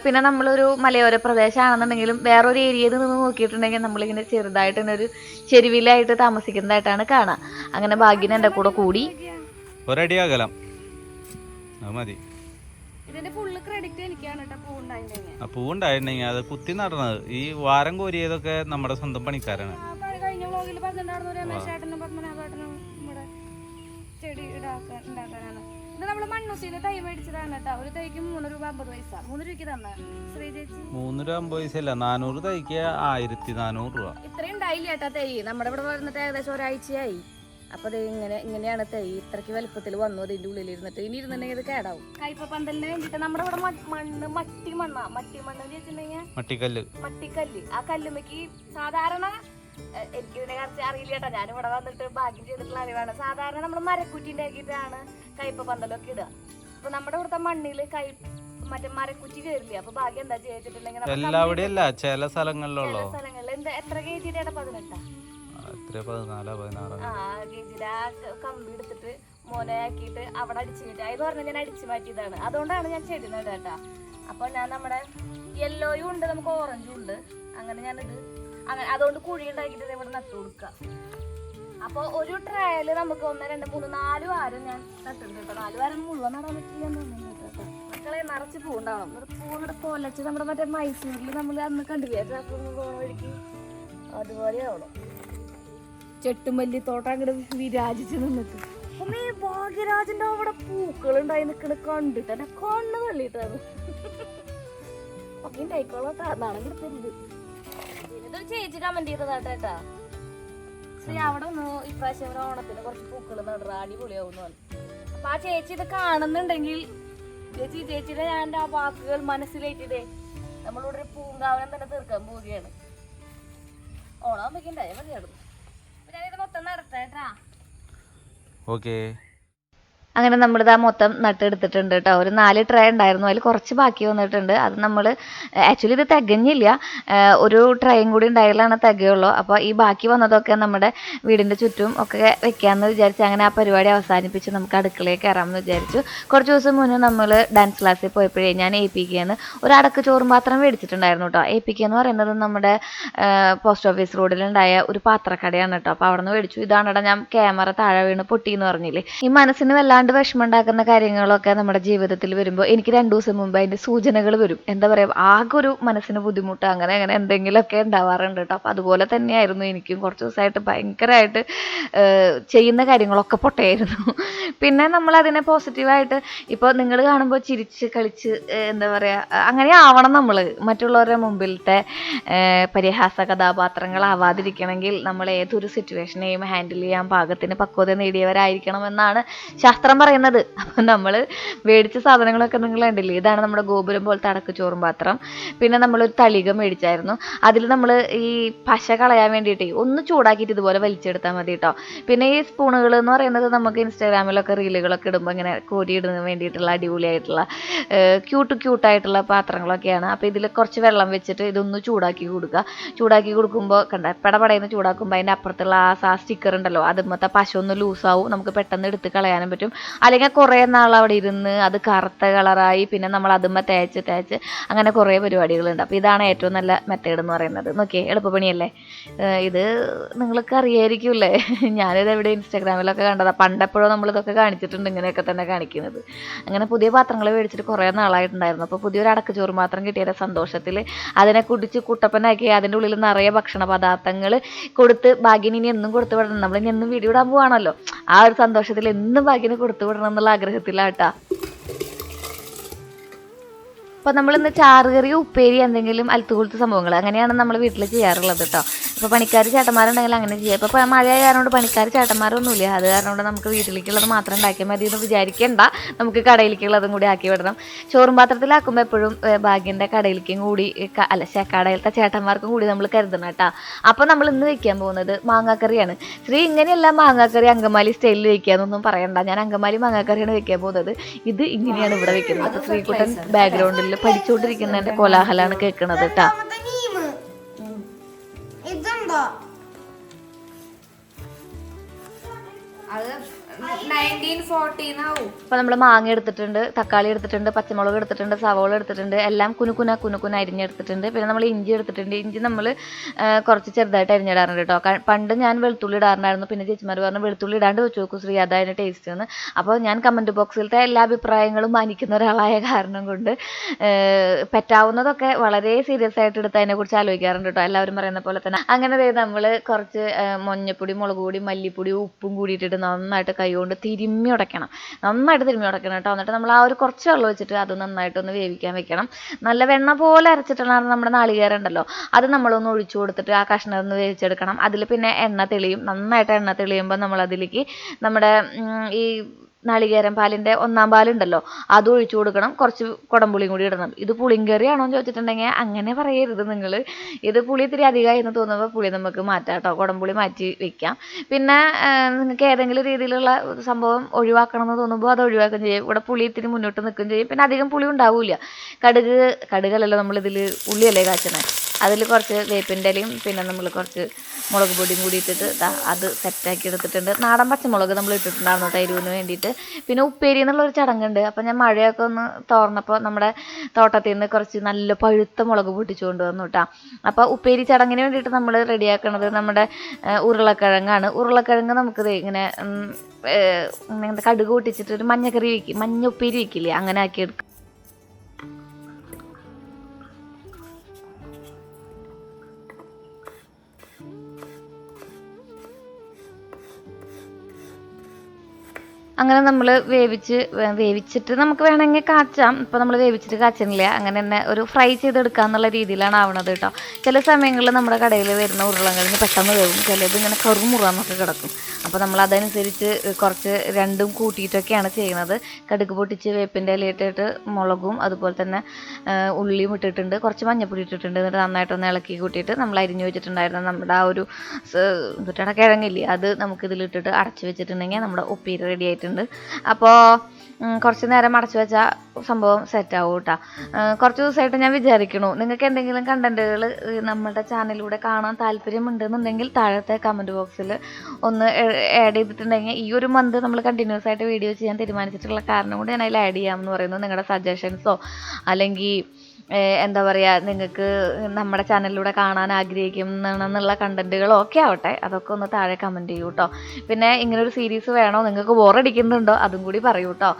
പിന്നെ നമ്മളൊരു മലയോര പ്രദേശമാണെന്നുണ്ടെങ്കിലും വേറൊരു ഏരിയയിൽ നിന്ന് നോക്കിയിട്ടുണ്ടെങ്കിൽ നമ്മളിങ്ങനെ ചെറുതായിട്ട് ഇങ്ങനെ ഒരു ചെരുവിലായിട്ട് താമസിക്കുന്നതായിട്ടാണ് കാണുക. അങ്ങനെ ഭാഗ്യന് എൻ്റെ കൂടെ കൂടി ഒരടി അകലം മതി. പൂവുണ്ടായിട്ടുണ്ടെങ്കിൽ അത് കുത്തി നടന്നത് ഈ വാരം കോരിയതൊക്കെ നമ്മുടെ സ്വന്തം പണിക്കാരാണ്. ചെടി ഉണ്ടാക്കാനാണ് ഇത്. നമ്മള് മണ്ണൂത്തിന്ന് തൈ മേടിച്ചതാണ് കേട്ടോ. ഒരു തൈക്ക് 3 രൂപ 50 പൈസ. 3 രൂപയ്ക്ക് തന്നെ ശ്രീ ചേച്ചി. 3 രൂപ 50 പൈസ അല്ല, 400 തൈക്ക് 1400 രൂപ. ഇത്രയും ഉണ്ടായില്ല കേട്ടാ തൈ. നമ്മുടെ ഇവിടെ വന്നിട്ട് ഏകദേശം ഒരാഴ്ചയായി. അപ്പൊ അത് ഇങ്ങനെയാണ് തൈ. ഇത്രയ്ക്ക് വലുപ്പത്തിൽ വന്നു അതിന്റെ ഉള്ളിൽ ഇരുന്നിട്ട്. ഇനി ഇരുന്നുണ്ടെങ്കിൽ ഇത് കേടാവും. കയ്പ പന്തലിന് വേണ്ടിട്ട് നമ്മുടെ ഇവിടെ മണ്ണ് മട്ടി മണ്ണ് വെച്ചിട്ടുണ്ടെങ്കിൽ മട്ടിക്കല്ല്. ആ കല്ലുമ്മക്ക് സാധാരണ എനിക്ക് ഇതിനെ കുറിച്ച് അറിയില്ല കേട്ടോ. ഞാനിവിടെ വന്നിട്ട് ഭാഗ്യം ചെയ്തിട്ടുള്ള അറിവാണ്. സാധാരണ നമ്മൾ മരക്കുറ്റി ഉണ്ടാക്കിയിട്ടാണ് കയ്പ പന്തലൊക്കെ ഇടുക. അപ്പൊ നമ്മുടെ ഇവിടുത്തെ മണ്ണില് മറ്റേ മരക്കുറ്റി കയറില്ല. അപ്പൊ ഭാഗ്യം എന്താ ചെയ്തിട്ടുണ്ടെങ്കിൽ ചില സ്ഥലങ്ങളിലുള്ള എന്താ എത്ര കേജിയുടെ 18 കേജിയുടെ കമ്പി എടുത്തിട്ട് മോനയാക്കിയിട്ട് അവിടെ അടിച്ചു മാറ്റി. അത് പറഞ്ഞാൽ ഞാൻ അടിച്ചു മാറ്റിയതാണ്. അതുകൊണ്ടാണ് ഞാൻ ചെടി നടാട്ടാ. അപ്പൊ ഞാൻ നമ്മുടെ യെല്ലോയും ഉണ്ട്, നമുക്ക് ഓറഞ്ചും ഉണ്ട്. അങ്ങനെ ഞാനിത് അങ്ങനെ അതുകൊണ്ട് കുഴി ഉണ്ടാക്കിയിട്ട് ഇവിടെ നട്ടു കൊടുക്കാം. അപ്പൊ ഒരു ട്രയല് നമുക്ക് 1 2 3 4 വാരം ഞാൻ നട്ടിട്ടുണ്ട് കേട്ടോ. 4 വാരം മുഴുവൻ നടാൻ പറ്റില്ല കേട്ടോ. മക്കളെ നിറച്ച് പൂണ്ടാവണം. പൂവിടെ കൊലച്ച് നമ്മുടെ മറ്റേ മൈസൂരിൽ നമ്മൾ അന്ന് കണ്ടില്ലേ പോണ വഴിക്ക് അതുപോലെ ആവണം. ചെട്ടുമല്ലി തോട്ടം അങ്ങോട്ട് വിരാജിച്ച് നിന്നിട്ട് അമ്മേ ഭാഗ്യരാജന്റെ അവിടെ പൂക്കൾ ഉണ്ടായി നിക്കണ കണ്ടിട്ട് എന്നെ കണ്ണ് തള്ളിയിട്ടാണ്. ഒക്കെ ഉണ്ടായിക്കോളാം നാളെ തരുത്. ഇതൊരു ചേച്ചി കമന്റ് ചെയ്തതാട്ടേട്ടാ. ശ്രീ അവിടെ ഒന്ന് ഇപ്രാവശ്യം ഓണത്തിന് കുറച്ച് പൂക്കൾ നടുക അടിപൊളിയാവുന്നു. അപ്പൊ ആ ചേച്ചി ഇത് കാണുന്നുണ്ടെങ്കിൽ ചേച്ചിയുടെ ഞാൻ ആ വാക്കുകൾ മനസ്സിലേറ്റിട്ടേ നമ്മളിവിടെ ഒരു പൂങ്കാവനം തന്നെ തീർക്കാൻ പോവുകയാണ്. ഓണാകുമ്പോഴേക്കും ഉണ്ടായാൽ മതിയായിരുന്നു. അപ്പൊ ഞാനിത് മൊത്തം നടത്തേട്ടാ. ഓക്കേ. അങ്ങനെ നമ്മളിത് ആ മൊത്തം നട്ടെടുത്തിട്ടുണ്ട് കേട്ടോ. ഒരു 4 ട്രേ ഉണ്ടായിരുന്നു, അതിൽ കുറച്ച് ബാക്കി വന്നിട്ടുണ്ട്. അത് നമ്മൾ ആക്ച്വലി ഇത് തികഞ്ഞില്ല, ഒരു ട്രേയും കൂടി ഉണ്ടായാലാണ് തികയുള്ളൂ. അപ്പോൾ ഈ ബാക്കി വന്നതൊക്കെ നമ്മുടെ വീടിൻ്റെ ചുറ്റും ഒക്കെ വെക്കാമെന്ന് വിചാരിച്ച് അങ്ങനെ ആ പരിപാടി അവസാനിപ്പിച്ച് നമുക്ക് അടുക്കളയിൽ കയറാമെന്ന് വിചാരിച്ചു. കുറച്ച് ദിവസം മുന്നേ നമ്മൾ ഡാൻസ് ക്ലാസ്സിൽ പോയപ്പോഴേ ഞാൻ APKന്ന് ഒരു അടക്ക് ചോറും പാത്രം മേടിച്ചിട്ടുണ്ടായിരുന്നു കേട്ടോ. APK എന്ന് പറയുന്നത് നമ്മുടെ പോസ്റ്റ് ഓഫീസ് റോഡിലുണ്ടായ ഒരു പാത്രക്കടയാണ് കേട്ടോ. അപ്പോൾ അവിടെ നിന്ന് മേടിച്ചു. ഇതാണെടാ ഞാൻ ക്യാമറ താഴെ വീണ് പൊട്ടിയെന്ന് പറഞ്ഞില്ലേ. ഈ മനസ്സിന് വല്ലാണ്ട് വല്ലാണ്ട് വിഷമം ഉണ്ടാക്കുന്ന കാര്യങ്ങളൊക്കെ നമ്മുടെ ജീവിതത്തിൽ വരുമ്പോൾ എനിക്ക് 2 ദിവസം മുമ്പ് അതിൻ്റെ സൂചനകൾ വരും. എന്താ പറയുക, ആകെ ഒരു മനസ്സിന് ബുദ്ധിമുട്ട് അങ്ങനെ അങ്ങനെ എന്തെങ്കിലുമൊക്കെ ഉണ്ടാവാറുണ്ട് കേട്ടോ. അപ്പോൾ അതുപോലെ തന്നെയായിരുന്നു എനിക്കും കുറച്ച് ദിവസമായിട്ട് ഭയങ്കരമായിട്ട് ചെയ്യുന്ന കാര്യങ്ങളൊക്കെ പൊട്ടയായിരുന്നു. പിന്നെ നമ്മൾ അതിനെ പോസിറ്റീവായിട്ട് ഇപ്പോൾ നിങ്ങൾ കാണുമ്പോൾ ചിരിച്ച് കളിച്ച് എന്താ പറയുക അങ്ങനെ ആവണം നമ്മൾ. മറ്റുള്ളവരുടെ മുമ്പിലത്തെ പരിഹാസ കഥാപാത്രങ്ങളാവാതിരിക്കണമെങ്കിൽ നമ്മൾ ഏതൊരു സിറ്റുവേഷനെയും ഹാൻഡിൽ ചെയ്യാൻ പാകത്തിന് പക്വത നേടിയവരായിരിക്കണമെന്നാണ് ശാസ്ത്രം പറയുന്നത്. അപ്പം നമ്മൾ മേടിച്ച സാധനങ്ങളൊക്കെ നിങ്ങൾ കണ്ടില്ലേ, ഇതാണ് നമ്മുടെ ഗോപുരം പോലത്തെ അടക്കച്ചോറും പാത്രം. പിന്നെ നമ്മളൊരു തളിക മേടിച്ചായിരുന്നു. അതിൽ നമ്മൾ ഈ പശ കളയാൻ വേണ്ടിയിട്ട് ഒന്ന് ചൂടാക്കിയിട്ട് ഇതുപോലെ വലിച്ചെടുത്താൽ മതി കേട്ടോ. പിന്നെ ഈ സ്പൂണുകൾ എന്ന് പറയുന്നത് നമുക്ക് ഇൻസ്റ്റാഗ്രാമിലൊക്കെ റീലുകളൊക്കെ ഇടുമ്പോൾ ഇങ്ങനെ കോരി ഇടുന്നതിന് വേണ്ടിയിട്ടുള്ള അടിപൊളിയായിട്ടുള്ള ക്യൂട്ടായിട്ടുള്ള പാത്രങ്ങളൊക്കെയാണ്. അപ്പോൾ ഇതിൽ കുറച്ച് വെള്ളം വെച്ചിട്ട് ഇതൊന്ന് ചൂടാക്കി കൊടുക്കുക. ചൂടാക്കി കൊടുക്കുമ്പോൾ കണ്ട പടപടയെന്ന് ചൂടാക്കുമ്പോൾ അതിൻ്റെ അപ്പുറത്തുള്ള ആ സ്റ്റിക്കർ ഉണ്ടല്ലോ, അതുമത്തെ പശ ഒന്ന് ലൂസാവും, നമുക്ക് പെട്ടെന്ന് എടുത്ത് കളയാനും പറ്റും. അല്ലെങ്കിൽ കുറേ നാൾ അവിടെ ഇരുന്ന് അത് കറുത്ത കളറായി പിന്നെ നമ്മൾ അതുമ്മ തേച്ച് അങ്ങനെ കുറേ പരിപാടികളുണ്ട്. അപ്പോൾ ഇതാണ് ഏറ്റവും നല്ല മെത്തേഡ് എന്ന് പറയുന്നത്. നോക്കിയേ, എളുപ്പപ്പണിയല്ലേ ഇത്. നിങ്ങൾക്ക് അറിയായിരിക്കുമല്ലേ, ഞാനിത് എവിടെ ഇൻസ്റ്റാഗ്രാമിലൊക്കെ കണ്ടതാണ്. പണ്ടെപ്പോഴും നമ്മളിതൊക്കെ കാണിച്ചിട്ടുണ്ട്, ഇങ്ങനെയൊക്കെ തന്നെ കാണിക്കുന്നത്. അങ്ങനെ പുതിയ പാത്രങ്ങൾ മേടിച്ചിട്ട് കുറേ നാളായിട്ടുണ്ടായിരുന്നു. അപ്പോൾ പുതിയൊരു അടക്കച്ചോറ് പാത്രം കിട്ടിയ സന്തോഷത്തിൽ അതിനെ കുടിച്ച് കുട്ടപ്പനാക്കി അതിൻ്റെ ഉള്ളിൽ നിറയെ ഭക്ഷണ പദാർത്ഥങ്ങൾ കൊടുത്ത് ഭാഗ്യന് ഇനി എന്നും കൊടുത്തു വിടണം. നമ്മൾ ഇനി എന്നും വീഡിയോ ഇടാൻ പോവാണല്ലോ, ആ ഒരു സന്തോഷത്തിൽ എന്നും ഭാഗ്യന് കൊടുത്തു വിടണം എന്നുള്ള ആഗ്രഹത്തിലാട്ടാ. അപ്പോൾ നമ്മളിന്ന് ചാറുകറി, ഉപ്പേരി, എന്തെങ്കിലും അൽത്തുകുളത്ത് സംഭവങ്ങൾ അങ്ങനെയാണ് നമ്മൾ വീട്ടിൽ ചെയ്യാറുള്ളത് കേട്ടോ. ഇപ്പോൾ പണിക്കാർ ചേട്ടന്മാരുണ്ടെങ്കിൽ അങ്ങനെ ചെയ്യാം. ഇപ്പോൾ മഴയായ കാരണം പണിക്കാർ ചേട്ടന്മാരൊന്നുമില്ല. അത് കാരണം കൊണ്ട് നമുക്ക് വീട്ടിലേക്കുള്ളത് മാത്രം ഉണ്ടാക്കിയാൽ മതി എന്ന് വിചാരിക്കേണ്ട, നമുക്ക് കടയിലേക്കുള്ളതും കൂടി ആക്കി വിടണം. ചോറും പാത്രത്തിലാക്കുമ്പോൾ എപ്പോഴും ഭാഗ്യൻ്റെ കടയിലേക്കും കൂടി കടയിലത്തെ ചേട്ടന്മാർക്കും കൂടി നമ്മൾ കരുതണം കേട്ടോ. അപ്പോൾ നമ്മൾ ഇന്ന് വെക്കാൻ പോകുന്നത് മാങ്ങാക്കറിയാണ്. ശ്രീ ഇങ്ങനെയല്ല മാങ്ങാക്കറി അങ്കമാലി സ്റ്റൈലിൽ വെക്കാന്നൊന്നും പറയണ്ട, ഞാൻ അങ്കമാലി മാങ്ങാക്കറിയാണ് വെക്കാൻ പോകുന്നത്. ഇത് ഇങ്ങനെയാണ് ഇവിടെ വെക്കുന്നത്. അപ്പോൾ ശ്രീകുട്ടൻ ബാക്ക്ഗ്രൗണ്ടിൽ പഠിച്ചുകൊണ്ടിരിക്കുന്നതിന്റെ കോലാഹലാണ് കേൾക്കണത് കേട്ടാ. ഇതെന്താ അപ്പൊ നമ്മൾ മാങ്ങ എടുത്തിട്ടുണ്ട്, തക്കാളി എടുത്തിട്ടുണ്ട്, പച്ചമുളക് എടുത്തിട്ടുണ്ട്, സവോള എടുത്തിട്ടുണ്ട്, എല്ലാം കുനുകുന അരിഞ്ഞെടുത്തിട്ടുണ്ട്. പിന്നെ നമ്മൾ ഇഞ്ചി എടുത്തിട്ടുണ്ട്. ഇഞ്ചി നമ്മൾ കുറച്ച് ചെറുതായിട്ട് അരിഞ്ഞിടാറുണ്ട് കേട്ടോ. പണ്ട് ഞാൻ വെളുത്തുള്ളി ഇടാറുണ്ടായിരുന്നു. പിന്നെ ചേച്ചിമാർ പറഞ്ഞു വെളുത്തുള്ളി ഇടാണ്ട് വെച്ച് നോക്കൂ ശ്രീ, അതായത് ടേസ്റ്റ് എന്ന്. അപ്പോൾ ഞാൻ കമന്റ് ബോക്സിലത്തെ എല്ലാ അഭിപ്രായങ്ങളും മാനിക്കുന്ന ഒരാളായ കാരണം കൊണ്ട് പറ്റാവുന്നതൊക്കെ വളരെ സീരിയസ് ആയിട്ട് എടുത്ത് അതിനെക്കുറിച്ച് ആലോചിക്കാറുണ്ട് കേട്ടോ, എല്ലാവരും പറയുന്ന പോലെ തന്നെ. അങ്ങനെ നമ്മൾ കുറച്ച് മഞ്ഞപ്പൊടി, മുളക് പൊടി, മല്ലിപ്പൊടി, ഉപ്പും കൂടിയിട്ടിട്ട് നന്നായിട്ട് കൈകൊണ്ട് നന്നായിട്ട് തിരുമ്മി ഉടക്കണം കേട്ടോ. എന്നിട്ട് നമ്മൾ ആ ഒരു കുറച്ച് വെള്ളം വെച്ചിട്ട് അത് നന്നായിട്ടൊന്ന് വേവിക്കാൻ വെക്കണം. നല്ല വെണ്ണ പോലെ അരച്ചിട്ടുള്ള നമ്മുടെ നാളികേരം ഉണ്ടല്ലോ, അത് നമ്മളൊന്ന് ഒഴിച്ചു കൊടുത്തിട്ട് ആ കഷ്ണം ഒന്ന് വേവിച്ചെടുക്കണം. അതിൽ പിന്നെ എണ്ണ തെളിയും. നന്നായിട്ട് എണ്ണ തെളിയുമ്പോൾ നമ്മൾ അതിലേക്ക് നമ്മുടെ ഈ നാളികേരം പാലിൻ്റെ 1-ാം പാലുണ്ടല്ലോ അത് ഒഴിച്ചു കൊടുക്കണം. കുറച്ച് കുടംപുളിയും കൂടി ഇടണം. ഇത് പുളിങ്കറിയാണോ എന്ന് ചോദിച്ചിട്ടുണ്ടെങ്കിൽ അങ്ങനെ പറയരുത് നിങ്ങൾ. ഇത് പുളി ഇത്തിരി അധികമായി എന്ന് തോന്നുമ്പോൾ പുളി നമുക്ക് മാറ്റാം കേട്ടോ, കുടംപുളി മാറ്റി വെക്കാം. പിന്നെ നിങ്ങൾക്ക് ഏതെങ്കിലും രീതിയിലുള്ള സംഭവം ഒഴിവാക്കണം എന്ന് തോന്നുമ്പോൾ അത് ഒഴിവാക്കുകയും ചെയ്യും. ഇവിടെ പുളി ഇത്തിരി മുന്നോട്ട് നിൽക്കുകയും ചെയ്യും. പിന്നെ അധികം പുളി ഉണ്ടാവില്ല. കടുകല്ലല്ലോ നമ്മളിതിൽ ഉള്ളിയല്ലേ കാച്ചണേ, അതിൽ കുറച്ച് വേപ്പിൻ്റെ ഇലയും പിന്നെ നമ്മൾ കുറച്ച് മുളക് പൊടിയും കൂടി ഇട്ടിട്ട് അത് സെറ്റാക്കി എടുത്തിട്ടുണ്ട്. നാടൻ പച്ചമുളക് നമ്മൾ ഇട്ടിട്ടുണ്ടായിരുന്നു കേട്ടോ എരിവിന് വേണ്ടിയിട്ട്. പിന്നെ ഉപ്പേരി എന്നുള്ളൊരു ചടങ്ങുണ്ട്. അപ്പോൾ ഞാൻ മഴയൊക്കെ ഒന്ന് തോർന്നപ്പോൾ നമ്മുടെ തോട്ടത്തിൽ നിന്ന് കുറച്ച് നല്ല പഴുത്ത മുളക് പൊട്ടിച്ചു കൊണ്ടുവന്നു കേട്ടോ. അപ്പോൾ ഉപ്പേരി ചടങ്ങിന് വേണ്ടിയിട്ട് നമ്മൾ റെഡിയാക്കണത് നമ്മുടെ ഉരുളക്കിഴങ്ങാണ്. ഉരുളക്കിഴങ്ങ് നമുക്കിത് ഇങ്ങനെ കടുക് പൊട്ടിച്ചിട്ട് ഒരു മഞ്ഞ ഉപ്പേരി വയ്ക്കില്ലേ, അങ്ങനെ ആക്കി എടുക്കും. അങ്ങനെ നമ്മൾ വേവിച്ചിട്ട് നമുക്ക് വേണമെങ്കിൽ കാച്ചാം. ഇപ്പോൾ നമ്മൾ വേവിച്ചിട്ട് കാച്ചണില്ല, അങ്ങനെ തന്നെ ഒരു ഫ്രൈ ചെയ്തെടുക്കുക എന്നുള്ള രീതിയിലാണ് ആവണത് കേട്ടോ. ചില സമയങ്ങളിൽ നമ്മുടെ കടയിൽ വരുന്ന ഉരുളക്കിഴങ്ങ് പെട്ടെന്ന് വേവും, ചിലത് ഇങ്ങനെ കറുമുറാന്നൊക്കെ കിടക്കും. അപ്പോൾ നമ്മൾ അതനുസരിച്ച് കുറച്ച് രണ്ടും കൂട്ടിയിട്ടൊക്കെയാണ് ചെയ്യുന്നത്. കടുക് പൊട്ടിച്ച് വേപ്പിൻ്റെ ഇലയിട്ടിട്ട് മുളകും അതുപോലെ തന്നെ ഉള്ളിയും ഇട്ടിട്ടുണ്ട്, കുറച്ച് മഞ്ഞപ്പൊടി ഇട്ടിട്ടുണ്ട്. എന്നിട്ട് നന്നായിട്ടൊന്ന് ഇളക്കി കൂട്ടിയിട്ട് നമ്മൾ അരിഞ്ഞു വെച്ചിട്ടുണ്ടായിരുന്ന നമ്മുടെ ആ ഒരു കിഴങ്ങില്ലേ അത് നമുക്കിതിലിട്ടിട്ട് അടച്ചു വെച്ചിട്ടുണ്ടെങ്കിൽ നമ്മുടെ ഉപ്പേരി റെഡി ആയിട്ടുണ്ട്. അപ്പോൾ കുറച്ച് നേരം അടച്ചു വെച്ചാൽ സംഭവം സെറ്റാവും കേട്ടോ. കുറച്ച് ദിവസമായിട്ട് ഞാൻ വിചാരിക്കണു നിങ്ങൾക്ക് എന്തെങ്കിലും കണ്ടന്റുകൾ നമ്മുടെ ചാനലിലൂടെ കാണാൻ താല്പര്യമുണ്ടെന്നുണ്ടെങ്കിൽ താഴത്തെ കമൻറ്റ് ബോക്സിൽ ഒന്ന് ആഡ് ചെയ്തിട്ടുണ്ടെങ്കിൽ ഈ ഒരു മന്ത് നമ്മൾ കണ്ടിന്യൂസ് ആയിട്ട് വീഡിയോ ചെയ്യാൻ തീരുമാനിച്ചിട്ടുള്ള കാരണം കൊണ്ട് ഞാൻ അതിൽ ആഡ് ചെയ്യാമെന്ന് പറയുന്നു. നിങ്ങളുടെ സജഷൻസോ അല്ലെങ്കിൽ എന്താ പറയുക, നിങ്ങൾക്ക് നമ്മുടെ ചാനലിലൂടെ കാണാൻ ആഗ്രഹിക്കുന്നെന്നുള്ള കണ്ടന്റുകളോ ഒക്കെ ആവട്ടെ, അതൊക്കെ ഒന്ന് താഴെ കമൻറ്റ് ചെയ്യൂ കേട്ടോ. പിന്നെ ഇങ്ങനൊരു സീരീസ് വേണോ, നിങ്ങൾക്ക് ബോറടിക്കുന്നുണ്ടോ അതും കൂടി പറയൂ കേട്ടോ.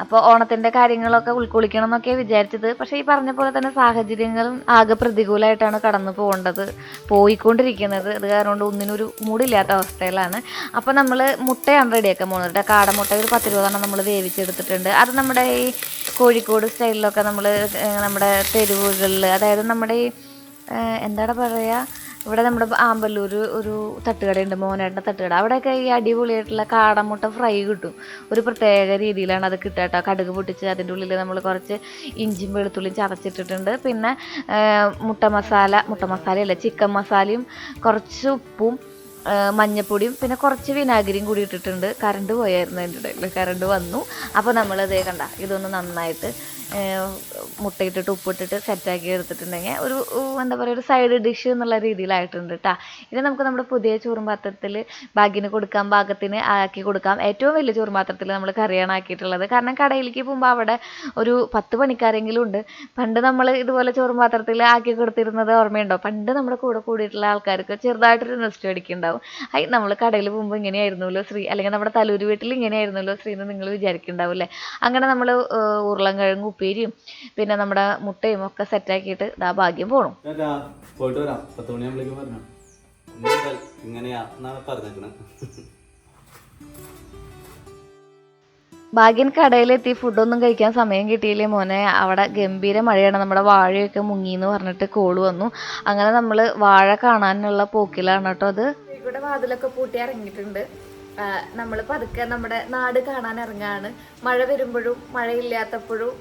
അപ്പോൾ ഓണത്തിൻ്റെ കാര്യങ്ങളൊക്കെ ഉൾക്കൊള്ളിക്കണം എന്നൊക്കെ വിചാരിച്ചത്, പക്ഷേ ഈ പറഞ്ഞ പോലെ തന്നെ സാഹചര്യങ്ങളും ആകെ പ്രതികൂലമായിട്ടാണ് കടന്നു പോയിക്കൊണ്ടിരിക്കുന്നത്. അത് കാരണം കൊണ്ട് ഒന്നിനൊരു മൂടില്ലാത്ത അവസ്ഥയിലാണ്. അപ്പോൾ നമ്മൾ മുട്ടയാണ് റെഡിയാക്കാൻ പോകുന്നത്. കാടമുട്ട ഒരു 10-20 നമ്മൾ വേവിച്ചെടുത്തിട്ടുണ്ട്. അത് നമ്മുടെ ഈ കോഴിക്കോട് സ്റ്റൈലിലൊക്കെ നമ്മൾ നമ്മുടെ തെരുവുകളിൽ, അതായത് നമ്മുടെ ഈ എന്താണ് പറയുക, ഇവിടെ നമ്മുടെ ആമ്പല്ലൂർ ഒരു തട്ടുകടയുണ്ട്, മോനേട്ടൻ്റെ തട്ടുകട. അവിടെയൊക്കെ ഈ അടിപൊളിയായിട്ടുള്ള കാടമുട്ട ഫ്രൈ കിട്ടും. ഒരു പ്രത്യേക രീതിയിലാണ് അത് കിട്ടുക കേട്ടോ. കടുക് പൊട്ടിച്ച് അതിൻ്റെ ഉള്ളിൽ നമ്മൾ കുറച്ച് ഇഞ്ചിയും വെളുത്തുള്ളിയും ചതച്ചിട്ടിട്ടുണ്ട്. പിന്നെ മുട്ട മസാലയല്ല, ചിക്കൻ മസാലയും കുറച്ച് ഉപ്പും മഞ്ഞപ്പൊടിയും പിന്നെ കുറച്ച് വിനാഗിരിയും കൂടി ഇട്ടിട്ടുണ്ട്. കറണ്ട് പോയായിരുന്നു അതിൻ്റെ ഇടയിൽ, കറണ്ട് വന്നു. അപ്പോൾ നമ്മളിതേ കണ്ട ഇതൊന്ന് നന്നായിട്ട് മുട്ടയിട്ടിട്ട് ഉപ്പിട്ടിട്ട് സെറ്റാക്കി എടുത്തിട്ടുണ്ടെങ്കിൽ ഒരു എന്താ പറയുക, ഒരു സൈഡ് ഡിഷ് എന്നുള്ള രീതിയിലായിട്ടുണ്ട് കേട്ടോ. ഇത് നമുക്ക് നമ്മുടെ പുതിയ ചോറും പാത്രത്തിൽ ബാഗിന് കൊടുക്കാം, പാകത്തിന് ആക്കി കൊടുക്കാം. ഏറ്റവും വലിയ ചോറും പാത്രത്തിൽ നമ്മൾ കറിയാണ് ആക്കിയിട്ടുള്ളത്. കാരണം കടയിലേക്ക് പോകുമ്പോൾ അവിടെ ഒരു 10 പണിക്കാരെങ്കിലും ഉണ്ട്. പണ്ട് നമ്മൾ ഇതുപോലെ ചോറും പാത്രത്തിൽ ആക്കി കൊടുത്തിരുന്നത് ഓർമ്മയുണ്ടോ? പണ്ട് നമ്മുടെ കൂടെ കൂടിയിട്ടുള്ള ആൾക്കാർക്ക് ചെറുതായിട്ടൊരു നെസ്റ്റ് അടിക്കുന്നുണ്ടാവും. നമ്മൾ കടയിൽ പോകുമ്പോൾ ഇങ്ങനെയായിരുന്നല്ലോ ശ്രീ, അല്ലെങ്കിൽ നമ്മുടെ തലൂർ വീട്ടിൽ ഇങ്ങനെയായിരുന്നല്ലോ ശ്രീ എന്ന് നിങ്ങൾ വിചാരിക്കുന്നുണ്ടാവില്ലേ. അങ്ങനെ നമ്മൾ ഉരുളൻകിഴങ്ങ് ഉപ്പേരിയും പിന്നെ നമ്മുടെ മുട്ടയും ഒക്കെ സെറ്റാക്കിയിട്ട് ഇതാ ഭാഗ്യം പോകണം. പോയിട്ട് വരാം, 10 മണിയാകുമ്പോഴേക്കും പറഞ്ഞു. ഇങ്ങനെയാ പറഞ്ഞേക്കണേ. ഭാഗ്യൻ കടയിലെത്തി ഫുഡൊന്നും കഴിക്കാൻ സമയം കിട്ടിയില്ലേ മോനെ. അവിടെ ഗംഭീര മഴയാണ്, നമ്മുടെ വാഴയൊക്കെ മുങ്ങിയെന്ന് പറഞ്ഞിട്ട് കോള് വന്നു. അങ്ങനെ നമ്മൾ വാഴ കാണാനുള്ള പോക്കിലാണ് കേട്ടോ. അത് ഇവിടെ വാതിലൊക്കെ പൂട്ടി ഇറങ്ങിയിട്ടുണ്ട്. നമ്മൾ പതുക്കെ നമ്മുടെ നാട് കാണാൻ ഇറങ്ങാണ്. മഴ വരുമ്പോഴും മഴയില്ലാത്തപ്പോഴും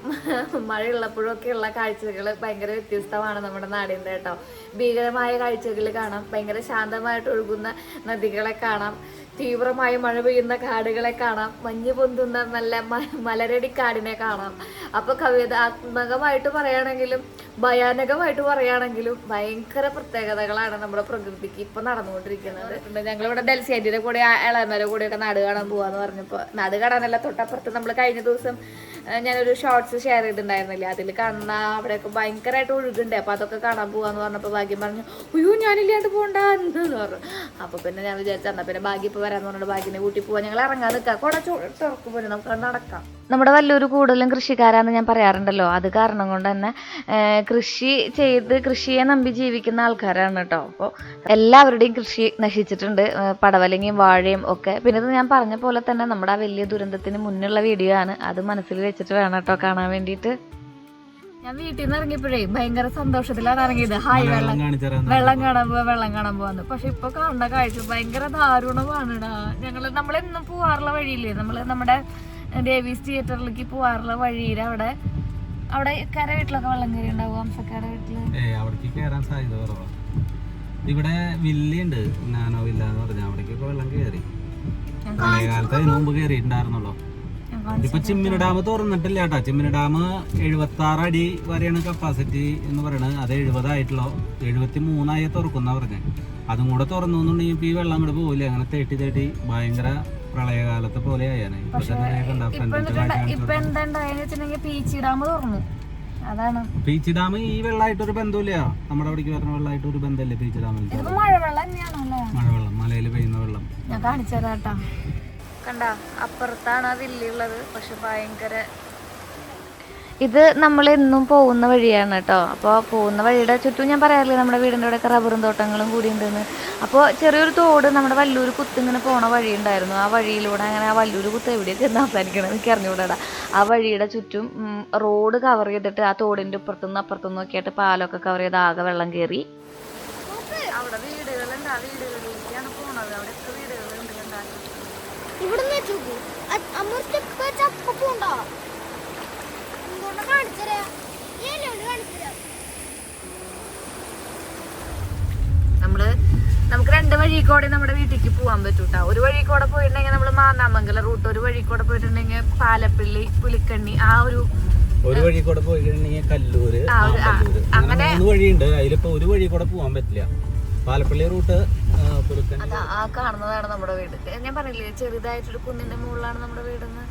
മഴയുള്ളപ്പോഴും ഒക്കെയുള്ള കാഴ്ചകൾ ഭയങ്കര വ്യത്യസ്തമാണ് നമ്മുടെ നാടിൻ്റെ കേട്ടോ. ഭീകരമായ കാഴ്ചകൾ കാണാം, ഭയങ്കര ശാന്തമായിട്ട് ഒഴുകുന്ന നദികളെ കാണാം, തീവ്രമായി മഴ പെയ്യുന്ന കാടുകളെ കാണാം, മഞ്ഞ് പൊന്തുന്ന നല്ല മലരടി കാടിനെ കാണാം. അപ്പോൾ കവിതാത്മകമായിട്ട് പറയുകയാണെങ്കിലും ഭയാനകമായിട്ട് പറയുകയാണെങ്കിലും ഭയങ്കര പ്രത്യേകതകളാണ് നമ്മുടെ പ്രകൃതിക്ക് ഇപ്പം നടന്നുകൊണ്ടിരിക്കുന്നത്. ഞങ്ങളിവിടെ ഡൽസിയാൻറ്റിയുടെ കൂടെ ഇളമേരെ കൂടെയൊക്കെ നാട് കാണാൻ പോവാന്ന് പറഞ്ഞപ്പോൾ, നാട് കാണാനല്ല, തൊട്ടപ്പുറത്ത് നമ്മൾ കഴിഞ്ഞ ദിവസം ഞാനൊരു ഷോർട്സ് ഷെയർ ചെയ്തിട്ടുണ്ടായിരുന്നില്ലേ, അതിൽ കാണുന്ന അവിടെയൊക്കെ ഭയങ്കരമായിട്ട് ഒഴുകുണ്ട്. അപ്പോൾ അതൊക്കെ കാണാൻ പോവാന്ന് പറഞ്ഞപ്പോൾ ഭാഗ്യം പറഞ്ഞു, അയ്യോ ഞാനില്ലാണ്ട് പോകണ്ട എന്ന് പറഞ്ഞു. അപ്പോൾ പിന്നെ ഞാൻ വിചാരിച്ചു എന്നാൽ പിന്നെ ഭാഗ്യം ഇപ്പോൾ വരാമെന്ന് പറഞ്ഞിട്ട് ഭാഗ്യനെ കൂട്ടി പോവാൻ ഞങ്ങൾ ഇറങ്ങാൻ നിൽക്കാം. കൂടെ തുറക്കും പോലും നമുക്ക് നടക്കാം. നമ്മുടെ വല്ലൂർ കൂടുതലും കൃഷിക്കാരാന്ന് ഞാൻ പറയാറുണ്ടല്ലോ. അത് കാരണം കൊണ്ട് തന്നെ കൃഷിയെ നമ്പി ജീവിക്കുന്ന ആൾക്കാരാണ് കേട്ടോ. അപ്പോൾ എല്ലാവരുടെയും കൃഷി നശിച്ചിട്ടുണ്ട്, പടവലങ്ങയും വാഴയും ഒക്കെ. പിന്നെ ഇത് ഞാൻ പറഞ്ഞ പോലെ തന്നെ നമ്മുടെ ആ വലിയ ദുരന്തത്തിന് മുന്നുള്ള വീഡിയോ ആണ്. അത് മനസ്സിൽ വെച്ചിട്ട് വേണം കേട്ടോ കാണാൻ വേണ്ടിയിട്ട്. ഞാൻ വീട്ടിൽ നിന്ന് ഇറങ്ങിയപ്പോഴേ ഭയങ്കര സന്തോഷത്തിലാണ് ഇറങ്ങിയത്. ഹായ്, വെള്ളം കാണാൻ പോവാന്ന്. പക്ഷെ ഇപ്പൊ കാണുന്ന കാഴ്ച ഭയങ്കര ദാരുണമാണിടാ. നമ്മളെന്നും പോവാറുള്ള വഴിയില്ലേ, നമ്മുടെ ഡേവീസ് തിയേറ്ററിലേക്ക് പോവാറുള്ള വഴിയിൽ അവിടെ കര വീട്ടിലൊക്കെ വെള്ളം കയറി ഉണ്ടാവും. അംസക്കാരുടെ വീട്ടില് അവിടേക്ക് കയറാൻ സാധ്യത കുറവാണ്. ഇവിടെ വില്ലുണ്ട്, നാനോ വില്ല എന്ന് പറഞ്ഞാൽ അവിടേക്കൊക്കെ വെള്ളം കയറി. പഴയകാലത്ത് അതിന് മുമ്പ് കയറിയിട്ടുണ്ടായിരുന്നുള്ളൂ. ഇപ്പൊ ചിമ്മിനി ഡാം തുറന്നിട്ടില്ല കേട്ടോ. ചിമ്മിനി ഡാം 76 അടി വരെയാണ് കപ്പാസിറ്റി എന്ന് പറയുന്നത്. അത് 70 ആയിട്ടുള്ളൂ, 73 തുറക്കുന്ന പറഞ്ഞത്. അതും കൂടെ തുറന്നു എന്നുണ്ടെങ്കിൽ ഈ വെള്ളം അങ്ങോട്ട് പോവില്ല. അങ്ങനെ തേട്ടി ഭയങ്കര പ്രളയകാലത്തെ പോലെ ആയാണ്. പീച്ചി ഡാം ഈ വെള്ളമായിട്ടൊരു ബന്ധമില്ല, നമ്മുടെ അവിടേക്ക് വരുന്ന വെള്ളമായിട്ട് ഒരു ബന്ധമില്ല. പീച്ചി ഡാമിൽ മഴവെള്ളം, മലയിൽ പെയ്യുന്ന വെള്ളം ഞാൻ കാണിച്ചു തരാട്ടാ. കണ്ട അപ്പുറത്താണ് ആ വില്ലുള്ളത്. പക്ഷെ ഭയങ്കര ഇത് നമ്മളെന്നും പോകുന്ന വഴിയാണ് കേട്ടോ. അപ്പോൾ പോകുന്ന വഴിയുടെ ചുറ്റും ഞാൻ പറയാറില്ലേ നമ്മുടെ വീടിൻ്റെ ഇവിടെയൊക്കെ റബ്ബറും തോട്ടങ്ങളും കൂടി ഉണ്ടെന്ന്. അപ്പോൾ ചെറിയൊരു തോട് നമ്മുടെ വല്ലൂർ കുത്ത് ഇങ്ങനെ പോണ വഴി ഉണ്ടായിരുന്നു. ആ വഴിയിലൂടെ അങ്ങനെ ആ വല്ലൂർ കുത്ത് എവിടെയാണ് ചെന്ന് അവസാനിക്കണം എനിക്ക് അറിഞ്ഞുകൂടാ. ആ വഴിയുടെ ചുറ്റും റോഡ് കവർ ചെയ്തിട്ട് ആ തോടിൻ്റെ ഇപ്പുറത്തുനിന്ന് അപ്പുറത്തുനിന്ന് ഒക്കെ ആയിട്ട് പാലൊക്കെ കവർ ചെയ്ത് ആകെ വെള്ളം കയറി. അവിടെ വീടുകളുണ്ട്, ആ വീടുകളിലേക്കാണ് പോണത്. അവിടെയൊക്കെ വീടുകളുണ്ട്. നമുക്ക് 2 വഴി കൂടെ നമ്മുടെ വീട്ടിലേക്ക് പോകാൻ പറ്റൂട്ടാ. ഒരു വഴി കൂടെ പോയിട്ടുണ്ടെങ്കിൽ നമ്മൾ മാന്നാമംഗലം റൂട്ട്, ഒരു വഴി കൂടെ പോയിട്ടുണ്ടെങ്കിൽ പാലപ്പള്ളി, പുലിക്കണ്ണി, ആ ഒരു വഴി കൂടെ പോയിട്ടുണ്ടെങ്കിൽ കല്ലൂര്, അങ്ങനെ 3 വഴിയുണ്ട്. അതിലിപ്പോ ഒരു വഴി കൂടെ പോകാൻ പറ്റില്ല. പാലപ്പള്ളി റൂട്ട് ആ കാണുന്നതാണ് നമ്മുടെ വീട്. ഞാൻ പറഞ്ഞില്ലേ ചെറുതായിട്ടൊരു കുന്നിന്റെ മുകളിലാണ് നമ്മുടെ വീടെന്ന്.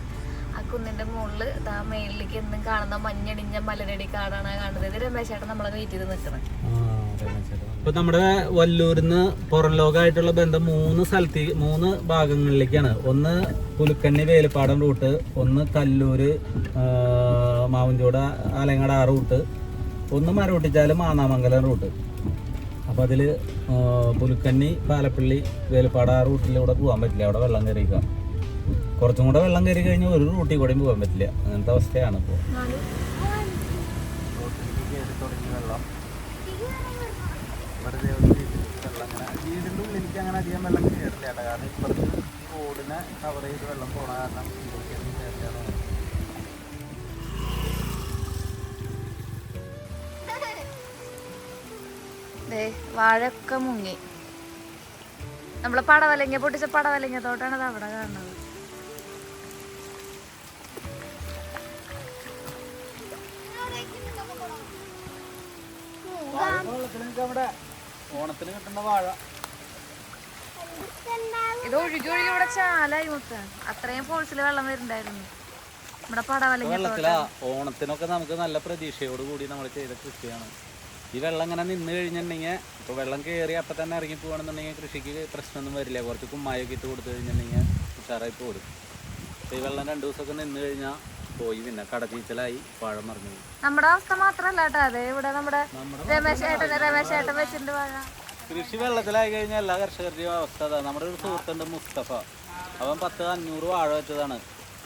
ആ കുന്നിന്റെ മുകളിൽ ആ മേളിലേക്ക് എന്നും കാണുന്ന മഞ്ഞണിഞ്ഞ മലരടി കാടാണ് കാണുന്നത്. ഇത് രമേശേട്ടൻ നമ്മളെ വെയിറ്റ് ചെയ്ത് നിൽക്കണം. ഇപ്പൊ നമ്മുടെ വല്ലൂരിന്ന് പുറം ലോകമായിട്ടുള്ള ബന്ധം 3 ഭാഗങ്ങളിലേക്കാണ്. ഒന്ന് പുലുക്കണ്ണി വേലിപ്പാടം റൂട്ട്, ഒന്ന് കല്ലൂര് മാവുംചോട് ആലങ്ങാട് ആ റൂട്ട്, ഒന്ന് മരവട്ടിച്ചാല് മാന്നാമംഗലം റൂട്ട്. അപ്പൊ അതില് പുലുക്കണ്ണി പാലപ്പള്ളി വേലിപ്പാട് ആ റൂട്ടിലൂടെ പോകാൻ പറ്റില്ല, അവിടെ വെള്ളം കയറിയിരിക്കാം. കുറച്ചും കൂടെ വെള്ളം കയറി കഴിഞ്ഞാൽ ഒരു റൂട്ടിൽ കൂടെയും പോകാൻ പറ്റില്ല. അങ്ങനത്തെ അവസ്ഥയാണ് ഇപ്പോൾ. വീടിൻ്റെ ഉള്ളിലേക്ക് അങ്ങനെ അധികം വെള്ളം കയറില്ല, കാരണം ഇപ്പുറത്ത് റോഡിനെ കവർ ചെയ്ത് വെള്ളം പോണ കാരണം വാഴയൊക്കെ മുങ്ങി. നമ്മള് പടവലങ്ങ പൊട്ടിച്ച പടവലങ്ങ തോട്ടാണ് അത് അവിടെ കാണുന്നത്. ഓണത്തിന് കിട്ടുന്ന വാഴ ഇത് ഒഴുകി ഒഴുകിയുടെ ചാലായി മൊത്തം. അത്രയും ഫോഴ്സിൽ വെള്ളം വരുന്നുണ്ടായിരുന്നു നമ്മുടെ പടവലങ്ങ. ഓണത്തിനൊക്കെ നമുക്ക് നല്ല പ്രതീക്ഷയോട് കൂടി നമ്മൾ ചെയ്ത കൃഷിയാണ്. ഈ വെള്ളം ഇങ്ങനെ നിന്ന് കഴിഞ്ഞിട്ടുണ്ടെങ്കിൽ ഇപ്പൊ വെള്ളം കയറി അപ്പൊ തന്നെ ഇറങ്ങി പോകണമെന്നുണ്ടെങ്കിൽ കൃഷിക്ക് പ്രശ്നമൊന്നും വരില്ല. കുറച്ച് കുമ്മായൊക്കെ ഇട്ട് കൊടുത്തു കഴിഞ്ഞിട്ടുണ്ടെങ്കിൽ ഉഷാറായി പോരും. ഈ വെള്ളം 2 ദിവസമൊക്കെ നിന്ന് കഴിഞ്ഞാൽ പോയി, പിന്നെ കടച്ചീച്ചലായി പഴം മറിഞ്ഞു. നമ്മുടെ അവസ്ഥ മാത്രല്ല കേട്ടോ, അതെ ഇവിടെ നമ്മുടെ രമേശേട്ടൻ വെച്ചിട്ടുണ്ട് വാഴ. കൃഷി വെള്ളത്തിലായി കഴിഞ്ഞാൽ എല്ലാ കർഷകരുടെയും അവസ്ഥ അതാ. നമ്മുടെ ഒരു സുഹൃത്തുണ്ട് മുസ്തഫ, അവൻ 10-500 വാഴ വെച്ചതാണ്,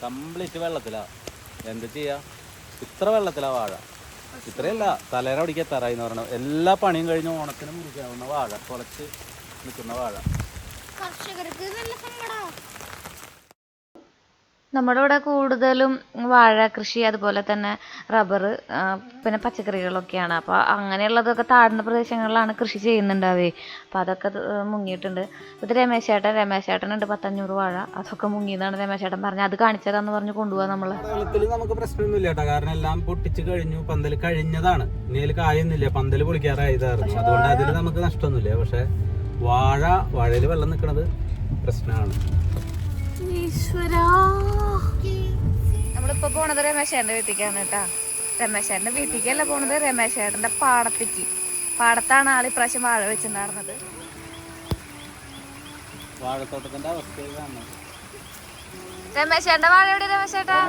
കംപ്ലീറ്റ് വെള്ളത്തിലാ. എന്ത് ചെയ്യാ, ഇത്ര വെള്ളത്തിലാ വാഴ. ഇത്രയല്ല, തലേര അടിക്കാൻ തറായി എന്ന് പറഞ്ഞാൽ എല്ലാ പണിയും കഴിഞ്ഞ് ഓണത്തിന് മുറിക്കാവുന്ന വാഴ, കുളച്ച് നിൽക്കുന്ന വാഴ. കർഷകർക്ക് നല്ല സങ്കടം. നമ്മുടെ ഇവിടെ കൂടുതലും വാഴ കൃഷി, അതുപോലെ തന്നെ റബ്ബർ, പിന്നെ പച്ചക്കറികളൊക്കെയാണ്. അപ്പോൾ അങ്ങനെയുള്ളതൊക്കെ താഴ്ന്ന പ്രദേശങ്ങളിലാണ് കൃഷി ചെയ്യുന്നുണ്ടാവേ. അപ്പോൾ അതൊക്കെ മുങ്ങിയിട്ടുണ്ട്. ഇത് രമേശേട്ടനുണ്ട് 10-500 വാഴ, അതൊക്കെ മുങ്ങിയെന്നാണ് രമേശേട്ടൻ പറഞ്ഞത്. അത് കാണിച്ചതാന്ന് പറഞ്ഞ് കൊണ്ടുപോകാൻ നമ്മള്. വെള്ളത്തിൽ നമുക്ക് പ്രശ്നമൊന്നുമില്ല കേട്ടോ, കാരണം എല്ലാം പൊട്ടിച്ച് കഴിഞ്ഞു, പന്തൽ കഴിഞ്ഞതാണ്. ഇനി അതിൽ കായൊന്നുമില്ല, പന്തൽ പൊളിക്കാറായതായിരുന്നു. അതുകൊണ്ട് അതിൽ നമുക്ക് നഷ്ടമൊന്നുമില്ല. പക്ഷെ വാഴയിൽ വെള്ളം നിൽക്കുന്നത് പ്രശ്നമാണ്. നമ്മളിപ്പോ പോണത് രമേശേട്ടന്റെ വീട്ടിലേക്കാണ് കേട്ടാ. രമേശേട്ടന്റെ വീട്ടിലേക്കല്ല പോണത്, രമേശേട്ടന്റെ പാടത്തേക്ക്. പാടത്താണ് ആൾ ഇപ്രാവശ്യം വാഴ വെച്ചിട്ടുണ്ടായിരുന്നത്. വാഴത്തോട്ടത്തിന്റെ അവസ്ഥയാണ്. രമേശേട്ടന്റെ വാഴ എവിടെ രമേശേട്ടാ?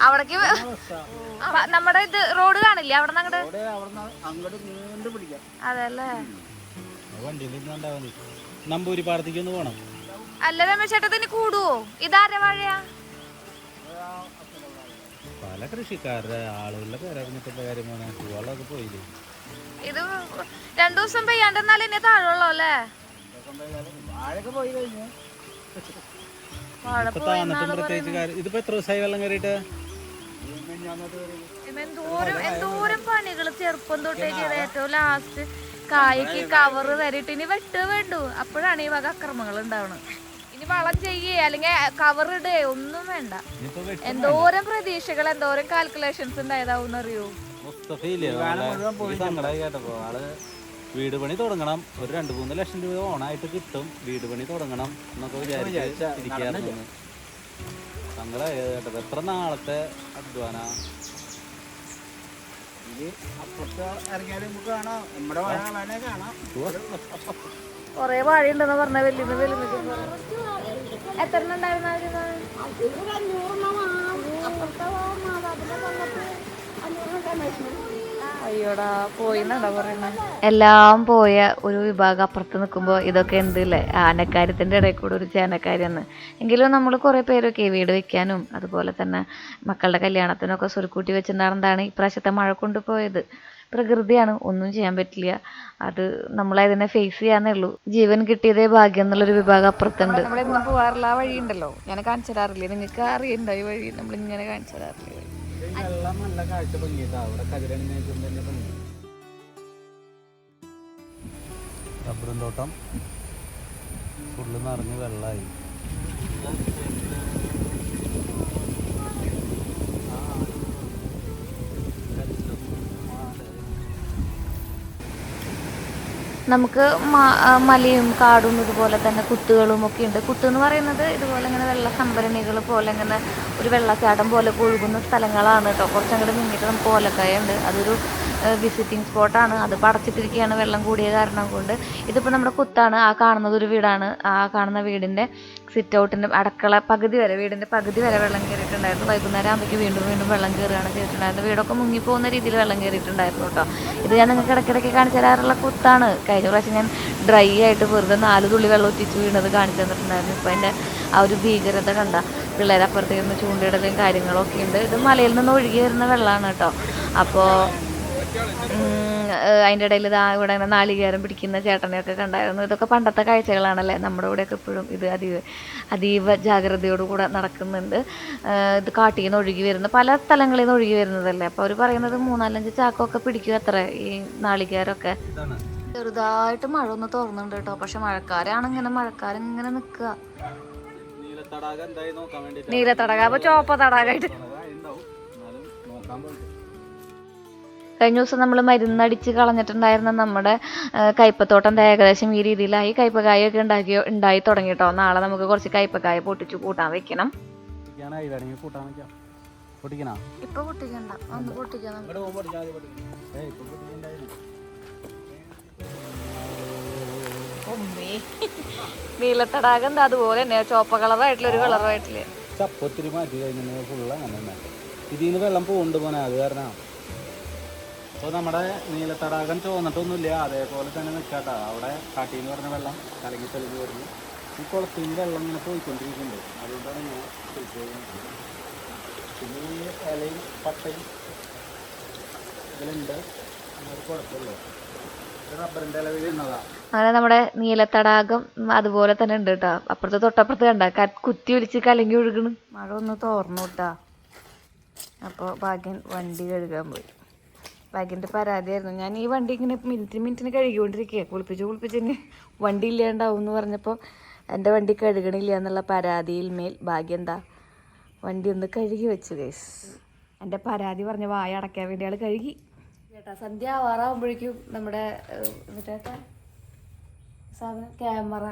അവിടേക്ക് നമ്മുടെ ഇത് റോഡ് കാണില്ലേ, അവിടെ നിന്ന് അതെല്ലേ. നമ്പൂരി പാടത്തേക്ക് ഒന്ന് പോണം. അല്ല രമേശേട്ടാ, തന്നെ കൂടുവോ? ഇതാരെ വാഴയാ? പല കൃഷിക്കാരുടെ ആളുകളുടെ പേരറിഞ്ഞിട്ടുള്ള കാര്യം പൂവളൊക്കെ പോയില്ലേ. ഇത് 2 ദിവസം പെയ്യാണ്ടെന്നാലും ഇനി താഴുള്ളൂ അല്ലേ? ഇതിപ്പോ എത്ര ദിവസമായി വെള്ളം കയറിയിട്ട്? എന്തോരം പണികള് ചെറുപ്പം തൊട്ടേ ചെയ്ത. ഏറ്റവും ലാസ്റ്റ് കായ്ക്ക് കവറ് തരിട്ട് ഇനി വേണ്ടു. അപ്പോഴാണ് ഈ വക അക്രമങ്ങൾ ഉണ്ടാവണത്. ഇനി വളം ചെയ്യേ അല്ലെങ്കിൽ കവർ ഇടേ ഒന്നും വേണ്ട. എന്തോരം പ്രതീക്ഷകൾ, എന്തോരം കാൽക്കുലേഷൻസ് ഉണ്ടായതാവും അറിയോ. സങ്കടമായി കേട്ടപ്പോ ആള് വീട് പണി തുടങ്ങണം, ഒരു 2-3 ലക്ഷം രൂപ ഓണായിട്ട് കിട്ടും, വീട് പണി തുടങ്ങണം എന്നൊക്കെ വിചാരിച്ചിരിക്കാറുണ്ട്. സങ്കടമായി കേട്ടപ്പോ. എത്ര നാളത്തെ അധ്വാന. കൊറേ വാഴയുണ്ടെന്ന് പറഞ്ഞ എത്ര ഉണ്ടായിരുന്ന അയ്യോടാ പോയിന്നാ പറയുന്നത്. എല്ലാം പോയ ഒരു വിഭാഗം അപ്പുറത്ത് നിൽക്കുമ്പോൾ ഇതൊക്കെ എന്തില്ലേ, ആനക്കാര്യത്തിൻ്റെ ഇടയിൽ കൂടെ ഒരു ചേനക്കാരെന്ന്. എങ്കിലും നമ്മൾ കുറേ പേരൊക്കെ വീട് വെക്കാനും അതുപോലെ തന്നെ മക്കളുടെ കല്യാണത്തിനൊക്കെ സ്വരുക്കൂട്ടി വെച്ചിട്ടുണ്ടായിരുന്നതാണ് ഇപ്രാവശ്യത്തെ മഴ കൊണ്ടുപോയത്. പ്രകൃതിയാണ്, ഒന്നും ചെയ്യാൻ പറ്റില്ല. അത് നമ്മളതിനെ ഫേസ് ചെയ്യാന്നേ ഉള്ളൂ. ജീവൻ കിട്ടിയതേ ഭാഗ്യം എന്നുള്ളൊരു വിഭാഗം അപ്പുറത്തുണ്ട്. നമ്മളെന്നും പോകാറില്ല ആ വഴി ഉണ്ടല്ലോ, ഞാൻ കാണിച്ചു തരാറില്ലേ? നിങ്ങൾക്ക് അറിയണ്ടോ ഈ വഴി? നമ്മളിങ്ങനെ കാണിച്ചു തരാറില്ലേ? വെള്ളം നല്ല കാഴ്ച ഭംഗിയിട്ടാ, അവിടെ കതിരണിഞ്ഞ ഭംഗി. റബ്ബറും തോട്ടം ഫുള്ള് നിറഞ്ഞ് വെള്ളമായി. നമുക്ക് മലയും കാടും ഇതുപോലെ തന്നെ കുത്തുകളും ഒക്കെ ഉണ്ട്. കുത്ത് എന്ന് പറയുന്നത് ഇതുപോലെ ഇങ്ങനെ വെള്ള സംഭരണികൾ പോലെ ഇങ്ങനെ ഒരു വെള്ളച്ചാട്ടം പോലെ ഒഴുകുന്ന സ്ഥലങ്ങളാണ് കേട്ടോ. കുറച്ചങ്ങോട്ട് മുന്നിട്ട് നമുക്ക് ഓലക്കായ ഉണ്ട്, അതൊരു വിസിറ്റിംഗ് സ്പോട്ടാണ്. അത് അടച്ചിട്ടിരിക്കുകയാണ് വെള്ളം കൂടിയ കാരണം കൊണ്ട്. ഇതിപ്പോൾ നമ്മുടെ കുത്താണ്. ആ കാണുന്നത് ഒരു വീടാണ്. ആ കാണുന്ന വീടിൻ്റെ സിറ്റ് ഔട്ടിൻ്റെ അടുക്കള പകുതി വരെ, വീടിൻ്റെ പകുതി വരെ വെള്ളം കയറിയിട്ടുണ്ടായിരുന്നു. വൈകുന്നേരം ആകുമ്പോഴേക്ക് വീണ്ടും വീണ്ടും വെള്ളം കയറുകയാണ് ചെയ്തിട്ടുണ്ടായിരുന്നത്. വീടൊക്കെ മുങ്ങിപ്പോകുന്ന രീതിയിൽ വെള്ളം കയറിയിട്ടുണ്ടായിരുന്നു കേട്ടോ. ഇത് ഞാൻ നിങ്ങൾക്ക് ഇടയ്ക്കിടയ്ക്ക് കാണിച്ചു തരാറുള്ള കുത്താണ്. കഴിഞ്ഞ പ്രാവശ്യം ഞാൻ ഡ്രൈ ആയിട്ട് വെറുതെ 4 തുള്ളി വെള്ളം ഒറ്റിച്ച് വീണത് കാണിച്ചു തന്നിട്ടുണ്ടായിരുന്നു. ഇപ്പോൾ അതിൻ്റെ ആ ഒരു ഭീകരത കണ്ട പിള്ളേർ അപ്പുറത്തേക്ക് നിന്ന് ചൂണ്ടിയിടലും കാര്യങ്ങളൊക്കെ ഉണ്ട്. ഇത് മലയിൽ നിന്ന് ഒഴുകി വരുന്ന വെള്ളമാണ് കേട്ടോ. അപ്പോൾ അതിൻ്റെ ഇടയിൽ ഇവിടെ ഇങ്ങനെ നാളികേരം പിടിക്കുന്ന ചേട്ടനെയൊക്കെ കണ്ടായിരുന്നു. ഇതൊക്കെ പണ്ടത്തെ കാഴ്ചകളാണല്ലേ. നമ്മുടെ ഇവിടെയൊക്കെ ഇപ്പോഴും ഇത് അതീവ ജാഗ്രതയോടുകൂടെ നടക്കുന്നുണ്ട്. ഇത് കാട്ടിൽ നിന്ന് ഒഴുകി വരുന്ന പല സ്ഥലങ്ങളിൽ നിന്ന് ഒഴുകി വരുന്നതല്ലേ. അപ്പോൾ അവർ പറയുന്നത് 3-4 ചാക്കൊക്കെ പിടിക്കും അത്ര ഈ നാളികേരമൊക്കെ. ചെറുതായിട്ട് മഴ ഒന്ന് തുറന്നുണ്ട് കേട്ടോ. പക്ഷെ മഴക്കാരിങ്ങനെ നിൽക്കുക. നീലത്തടാക അപ്പൊ ചോപ്പ തടാകമായിട്ട്. കഴിഞ്ഞ ദിവസം നമ്മൾ മരുന്നടിച്ച് കളഞ്ഞിട്ടുണ്ടായിരുന്ന നമ്മുടെ കയ്പത്തോട്ടം ഏകദേശം ഈ രീതിയിലായി. കയ്പക്കായൊക്കെ ഉണ്ടായി തുടങ്ങി കേട്ടോ. നാളെ നമുക്ക് കുറച്ച് കയ്പക്കായ പൊട്ടിച്ചു കൂട്ടാൻ വെക്കണം. ഇപ്പൊ പൊട്ടിക്കണ്ട, ഒന്ന് പൊട്ടിക്കണം. നീലത്തടാകം എന്താ അതുപോലെ തന്നെ ചോപ്പ കളറായിട്ടുള്ള ഒരു കളറായിട്ടില്ലേ. ഇതിന്ന് വെള്ളം പോണ്ട് പോനെ, അത് കാരണം. അപ്പോൾ നമ്മുടെ നീലത്തടാകം ചോന്നിട്ടൊന്നുമില്ല, അതേപോലെ തന്നെ നിൽക്കാട്ടോ. അവിടെ കാട്ടിന്ന് പറഞ്ഞ വെള്ളം കലങ്ങി തെളിഞ്ഞ് വരുന്നു. ഈ കുളത്തിൽ നിന്ന് വെള്ളം ഇങ്ങനെ പോയിക്കൊണ്ടിരിക്കുന്നുണ്ട്. അതുകൊണ്ടാണ് ഞാൻ പിന്നെ ഈ ഇലയും പട്ടയും ഇതിലുണ്ട്. അത് കുഴപ്പമില്ല. റബ്ബറിൻ്റെ ഇല വീഴുന്നതാണ്. അങ്ങനെ നമ്മുടെ നീലത്തടാകം അതുപോലെ തന്നെ ഉണ്ട് കേട്ടോ. അപ്പുറത്ത് തൊട്ടപ്പുറത്ത് കണ്ട കുത്തി ഒലിച്ച് കലങ്ങി ഒഴുകണ്. മഴ ഒന്ന് തോർന്നു കേട്ടാ. അപ്പോൾ ഭാഗ്യൻ വണ്ടി കഴുകാൻ പോയി. ഭാഗ്യൻ്റെ പരാതിയായിരുന്നു. ഞാൻ ഈ വണ്ടി ഇങ്ങനെ മിനിറ്റിന് കഴുകിക്കൊണ്ടിരിക്കുക. കുളിപ്പിച്ച് വണ്ടി ഇല്ലാണ്ടാവും എന്ന് പറഞ്ഞപ്പോൾ എൻ്റെ വണ്ടി കഴുകണില്ല എന്നുള്ള പരാതിയിൽ മേൽ ഭാഗ്യം എന്താ വണ്ടി ഒന്ന് കഴുകി വെച്ചു ഗൈസ്. എൻ്റെ പരാതി പറഞ്ഞ വായ അടയ്ക്കാൻ വേണ്ടി ആൾ കഴുകി ചേട്ടാ. സന്ധ്യ ആവാറാകുമ്പോഴേക്കും നമ്മുടെ ചേട്ടാ സാധനം ക്യാമറ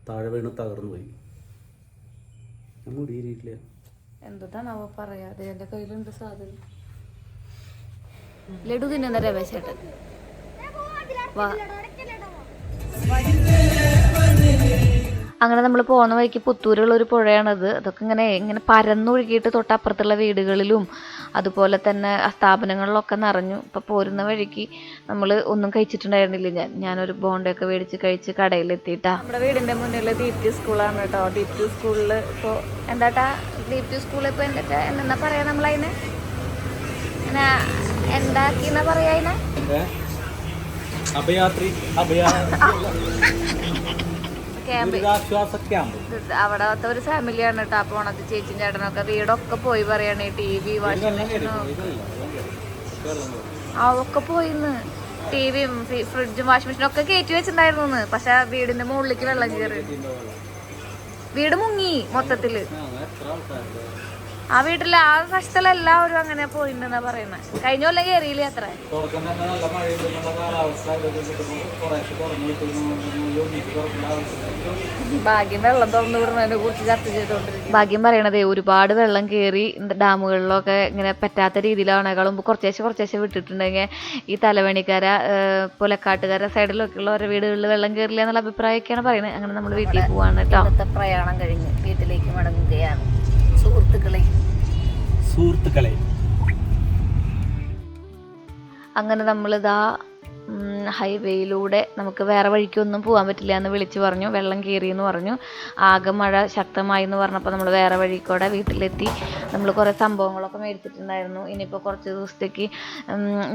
താഴെ വീണ് തകർന്നു പോയി. എന്താണാവോ പറയാതെ എൻ്റെ കയ്യിലുണ്ട് സാധനം. ലഡു തിന്നുന്ന രമേശേട്ടൻ വാ. അങ്ങനെ നമ്മൾ പോകുന്ന വഴിക്ക് പുത്തൂരുള്ള ഒരു പുഴയാണത്. അതൊക്കെ ഇങ്ങനെ പരന്നൊഴുകിയിട്ട് തൊട്ടപ്പുറത്തുള്ള വീടുകളിലും അതുപോലെ തന്നെ സ്ഥാപനങ്ങളിലൊക്കെ നിറഞ്ഞു. ഇപ്പം പോരുന്ന വഴിക്ക് നമ്മൾ ഒന്നും കഴിച്ചിട്ടുണ്ടായിരുന്നില്ല. ഞാനൊരു ബോണ്ടയൊക്കെ മേടിച്ച് കഴിച്ച് കടയിലെത്തിയിട്ടാ. നമ്മുടെ വീടിൻ്റെ മുന്നിൽ ദീപ്തി സ്കൂളാണ് കേട്ടോ. ദീപ്തി സ്കൂളിൽ ഇപ്പോൾ എന്താട്ടാ ദീപ്തി സ്കൂളിൽ ഇപ്പോൾ എന്താ പറയാ നമ്മളതിന് ഇങ്ങനെ എന്താക്കിന്നാ പറയാ അതിനെ അവിടത്തെ ഒരു ഫാമിലിയാണ് കേട്ടോ പോണത്. ചേച്ചിയും ചേട്ടനൊക്കെ വീടൊക്കെ പോയി പറയണേ. TV വാഷിംഗ് മെഷീനും അതൊക്കെ പോയിന്ന്. TVയും ഫ്രിഡ്ജും വാഷിംഗ് മെഷീനും ഒക്കെ കയറ്റി വെച്ചിട്ടുണ്ടായിരുന്നു. പക്ഷെ വീടിന്റെ മുകളിലേക്ക് വെള്ളം കയറി, വീട് മുങ്ങി മൊത്തത്തില്. ആ വീട്ടിലെ ആ കഷ്ടത്തിൽ എല്ലാവരും അങ്ങനെ പോയിണ്ടെന്നാ പറയുന്നത്. കഴിഞ്ഞ കൊല്ലം കയറിയില്ലേ അത്ര. ഭാഗ്യം വെള്ളം തുറന്നു വിടുന്നതിനെ കുറിച്ച് ചർച്ച ചെയ്തോണ്ടിരിക്കും. ഭാഗ്യം പറയണതേ ഒരുപാട് വെള്ളം കയറി ഡാമുകളിലൊക്കെ ഇങ്ങനെ പറ്റാത്ത രീതിയിലാണേക്കാളും കുറച്ചേശ്ശെ വിട്ടിട്ടുണ്ടെങ്കിൽ ഈ തലവണിക്കാര പുലക്കാട്ടുകാര സൈഡിലൊക്കെ ഉള്ള ഓരോ വീടുകളിൽ വെള്ളം കയറില്ല എന്നുള്ള അഭിപ്രായമൊക്കെയാണ് പറയുന്നത്. അങ്ങനെ നമ്മൾ വീട്ടിൽ പോവാണ് കേട്ടോ. ഇന്നത്തെ പ്രയാണം കഴിഞ്ഞ് വീട്ടിലേക്ക് മടങ്ങുകയാണ് സുഹൃത്തുക്കളെ. അങ്ങനെ നമ്മളിതാ ഹൈവേയിലൂടെ നമുക്ക് വേറെ വഴിക്കൊന്നും പോകാൻ പറ്റില്ല എന്ന് വിളിച്ചു പറഞ്ഞു. വെള്ളം കയറി എന്ന് പറഞ്ഞു. ആകെ മഴ ശക്തമായി എന്ന് പറഞ്ഞപ്പോൾ നമ്മൾ വേറെ വഴിക്കൂടെ വീട്ടിലെത്തി. നമ്മൾ കുറേ സംഭവങ്ങളൊക്കെ മേടിച്ചിട്ടുണ്ടായിരുന്നു. ഇനിയിപ്പോൾ കുറച്ച് ദിവസത്തേക്ക്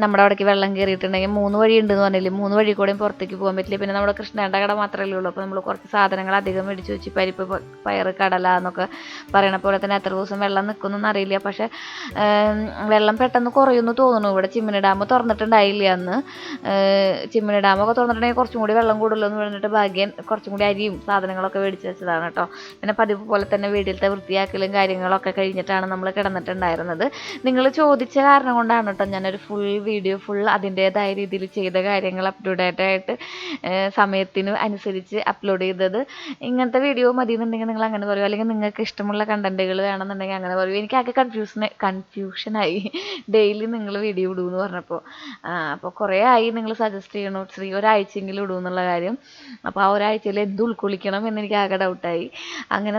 നമ്മുടെ അവിടേക്ക് വെള്ളം കയറിയിട്ടുണ്ടെങ്കിൽ 3 വഴി ഉണ്ടെന്ന് പറഞ്ഞില്ലേ, 3 വഴി കൂടെയും പുറത്തേക്ക് പോകാൻ പറ്റില്ല. പിന്നെ നമ്മുടെ കൃഷ്ണേണ്ട കട മാത്രമല്ലേ ഉള്ളൂ. അപ്പോൾ നമ്മൾ കുറച്ച് സാധനങ്ങൾ അധികം മേടിച്ച് വെച്ച് പരിപ്പ്, പയറ്, കടല എന്നൊക്കെ പറയണ പോലെ തന്നെ എത്ര ദിവസം വെള്ളം നിൽക്കുമെന്നൊന്നും അറിയില്ല. പക്ഷേ വെള്ളം പെട്ടെന്ന് കുറയുമെന്ന് തോന്നുന്നു. ഇവിടെ ചിമ്മിനി ഡാം തുറന്നിട്ടുണ്ടായില്ല അന്ന്. ചിമ്മിനി ഡാമൊക്കെ തുറന്നിട്ടുണ്ടെങ്കിൽ കുറച്ചും കൂടി വെള്ളം കൂടുമല്ലോ എന്ന് പറഞ്ഞിട്ട് ഭാഗ്യം കുറച്ചും കൂടി അരിയും സാധനങ്ങളൊക്കെ മേടിച്ച് വെച്ചതാണ് കേട്ടോ. പിന്നെ പതിവ് പോലെ തന്നെ വീട്ടിലത്തെ വൃത്തിയാക്കലും കാര്യങ്ങളൊക്കെ കഴിഞ്ഞിട്ടാണ് നമ്മൾ കിടന്നിട്ടുണ്ടായിരുന്നത്. നിങ്ങൾ ചോദിച്ച കാരണം കൊണ്ടാണ് കേട്ടോ ഞാനൊരു ഫുൾ വീഡിയോ അതിൻ്റേതായ രീതിയിൽ ചെയ്ത കാര്യങ്ങൾ അപ്ഡേറ്റ് ആയിട്ട് സമയത്തിന് അനുസരിച്ച് അപ്ലോഡ് ചെയ്തത്. ഇങ്ങനത്തെ വീഡിയോ മതി എന്നുണ്ടെങ്കിൽ നിങ്ങൾ അങ്ങനെ പറയും, അല്ലെങ്കിൽ നിങ്ങൾക്ക് ഇഷ്ടമുള്ള കണ്ടന്റുകൾ വേണമെന്നുണ്ടെങ്കിൽ അങ്ങനെ പറയും. എനിക്കാകെ കൺഫ്യൂഷനായി ഡെയിലി നിങ്ങൾ വീഡിയോ ഇടുമെന്ന് പറഞ്ഞപ്പോൾ. അപ്പോൾ കുറേ ആയി നിങ്ങൾ സജസ്റ്റ് ചെയ്യണു ഒരാഴ്ചയെങ്കിലും ഇടുമെന്നുള്ള കാര്യം. അപ്പോൾ ആ ഒരാഴ്ചയിൽ എന്ത് ഉൾക്കൊള്ളിക്കണം എന്നെനിക്ക് ആകെ ഡൗട്ടായി. അങ്ങനെ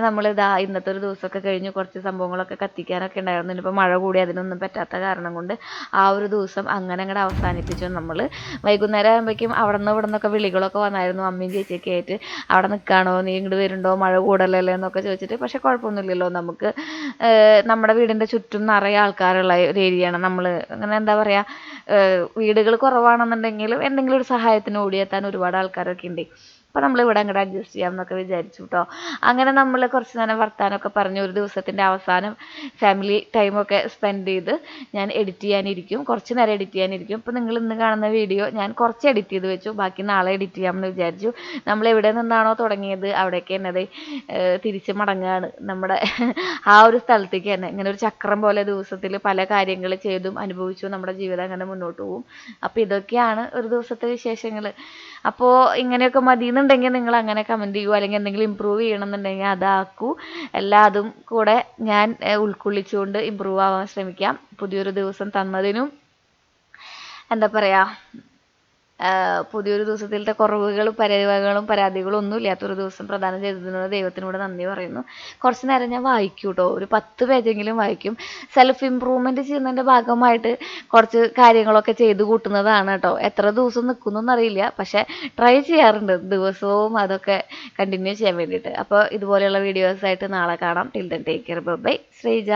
ഇന്നത്തെ ഒരു ദിവസമൊക്കെ കഴിഞ്ഞ് കുറച്ച് സംഭവങ്ങളൊക്കെ കത്തിക്കാനൊക്കെ ഉണ്ടായിരുന്നു. ഇനിയിപ്പോൾ മഴ കൂടി അതിനൊന്നും പറ്റാത്ത കാരണം കൊണ്ട് ആ ഒരു ദിവസം അങ്ങനെ അങ്ങോട്ട് അവസാനിപ്പിച്ചു. നമ്മൾ വൈകുന്നേരം ആകുമ്പോഴേക്കും അവിടെ നിന്നൊക്കെ വിളികളൊക്കെ വന്നായിരുന്നു, അമ്മയും ചേച്ചിയൊക്കെ ആയിട്ട്. അവിടെ നിൽക്കുകയാണോ, നീ ഇങ്ങോട്ട് വരുന്നുണ്ടോ, മഴ കൂടുതലല്ലേ എന്നൊക്കെ ചോദിച്ചിട്ട്. പക്ഷെ കുഴപ്പമൊന്നുമില്ലല്ലോ, നമുക്ക് നമ്മുടെ വീടിൻ്റെ ചുറ്റും നിറയെ ആൾക്കാരുള്ള ഒരു ഏരിയയാണ്. നമ്മൾ അങ്ങനെ എന്താ പറയുക, വീടുകൾ കുറവാണെന്നുണ്ടെങ്കിലും എന്തെങ്കിലും ഒരു സഹായത്തിന് ഓടിയെത്താൻ ഒരുപാട് ആൾക്കാരൊക്കെ ഉണ്ട്. അപ്പോൾ നമ്മളിവിടെ അങ്ങോട്ട് അഡ്ജസ്റ്റ് ചെയ്യാം എന്നൊക്കെ വിചാരിച്ചു കേട്ടോ. അങ്ങനെ നമ്മൾ കുറച്ച് നേരം വർത്താനമൊക്കെ പറഞ്ഞ് ഒരു ദിവസത്തിൻ്റെ അവസാനം ഫാമിലി ടൈമൊക്കെ സ്പെൻഡ് ചെയ്ത് ഞാൻ എഡിറ്റ് ചെയ്യാനിരിക്കും, കുറച്ച് നേരം എഡിറ്റ് ചെയ്യാനിരിക്കും. ഇപ്പോൾ നിങ്ങൾ ഇന്ന് കാണുന്ന വീഡിയോ ഞാൻ കുറച്ച് എഡിറ്റ് ചെയ്ത് വെച്ചു, ബാക്കി നാളെ എഡിറ്റ് ചെയ്യാമെന്ന് വിചാരിച്ചു. നമ്മൾ എവിടെ നിന്നാണോ തുടങ്ങിയത് അവിടേക്ക് തന്നെ തിരിച്ച് മടങ്ങുകയാണ് നമ്മുടെ ആ ഒരു സ്ഥലത്തേക്ക് തന്നെ. ഇങ്ങനെ ഒരു ചക്രം പോലെ ദിവസത്തിൽ പല കാര്യങ്ങൾ ചെയ്തും അനുഭവിച്ചു നമ്മുടെ ജീവിതം അങ്ങനെ മുന്നോട്ട് പോകും. അപ്പോൾ ഇതൊക്കെയാണ് ഒരു ദിവസത്തെ വിശേഷങ്ങൾ. അപ്പോൾ ഇങ്ങനെയൊക്കെ മതി എന്നുണ്ടെങ്കിൽ നിങ്ങൾ അങ്ങനെ കമൻറ്റ് ചെയ്യൂ, അല്ലെങ്കിൽ എന്തെങ്കിലും ഇമ്പ്രൂവ് ചെയ്യണമെന്നുണ്ടെങ്കിൽ അതാക്കൂ. എല്ലാതും കൂടെ ഞാൻ ഉൾക്കൊള്ളിച്ചുകൊണ്ട് ഇമ്പ്രൂവ് ആവാൻ ശ്രമിക്കാം. പുതിയൊരു ദിവസം തന്നതിനും എന്താ പറയുക, പുതിയൊരു ദിവസത്തിലത്തെ കുറവുകളും പരാതികളും ഒന്നും ഇല്ലാത്തൊരു ദിവസം പ്രദാനം ചെയ്തതിനോട് ദൈവത്തിനോട് നന്ദി പറയുന്നു. കുറച്ച് നേരം ഞാൻ വായിക്കും കേട്ടോ, ഒരു 10 പേജെങ്കിലും വായിക്കും. സെൽഫ് ഇമ്പ്രൂവ്മെൻറ്റ് ചെയ്യുന്നതിൻ്റെ ഭാഗമായിട്ട് കുറച്ച് കാര്യങ്ങളൊക്കെ ചെയ്ത് കൂട്ടുന്നതാണ് കേട്ടോ. എത്ര ദിവസം നിൽക്കുന്നൊന്നും അറിയില്ല, പക്ഷേ ട്രൈ ചെയ്യാറുണ്ട് ദിവസവും അതൊക്കെ കണ്ടിന്യൂ ചെയ്യാൻ വേണ്ടിയിട്ട്. അപ്പോൾ ഇതുപോലെയുള്ള വീഡിയോസായിട്ട് നാളെ കാണാം. Till then take care, bye. Sreeja.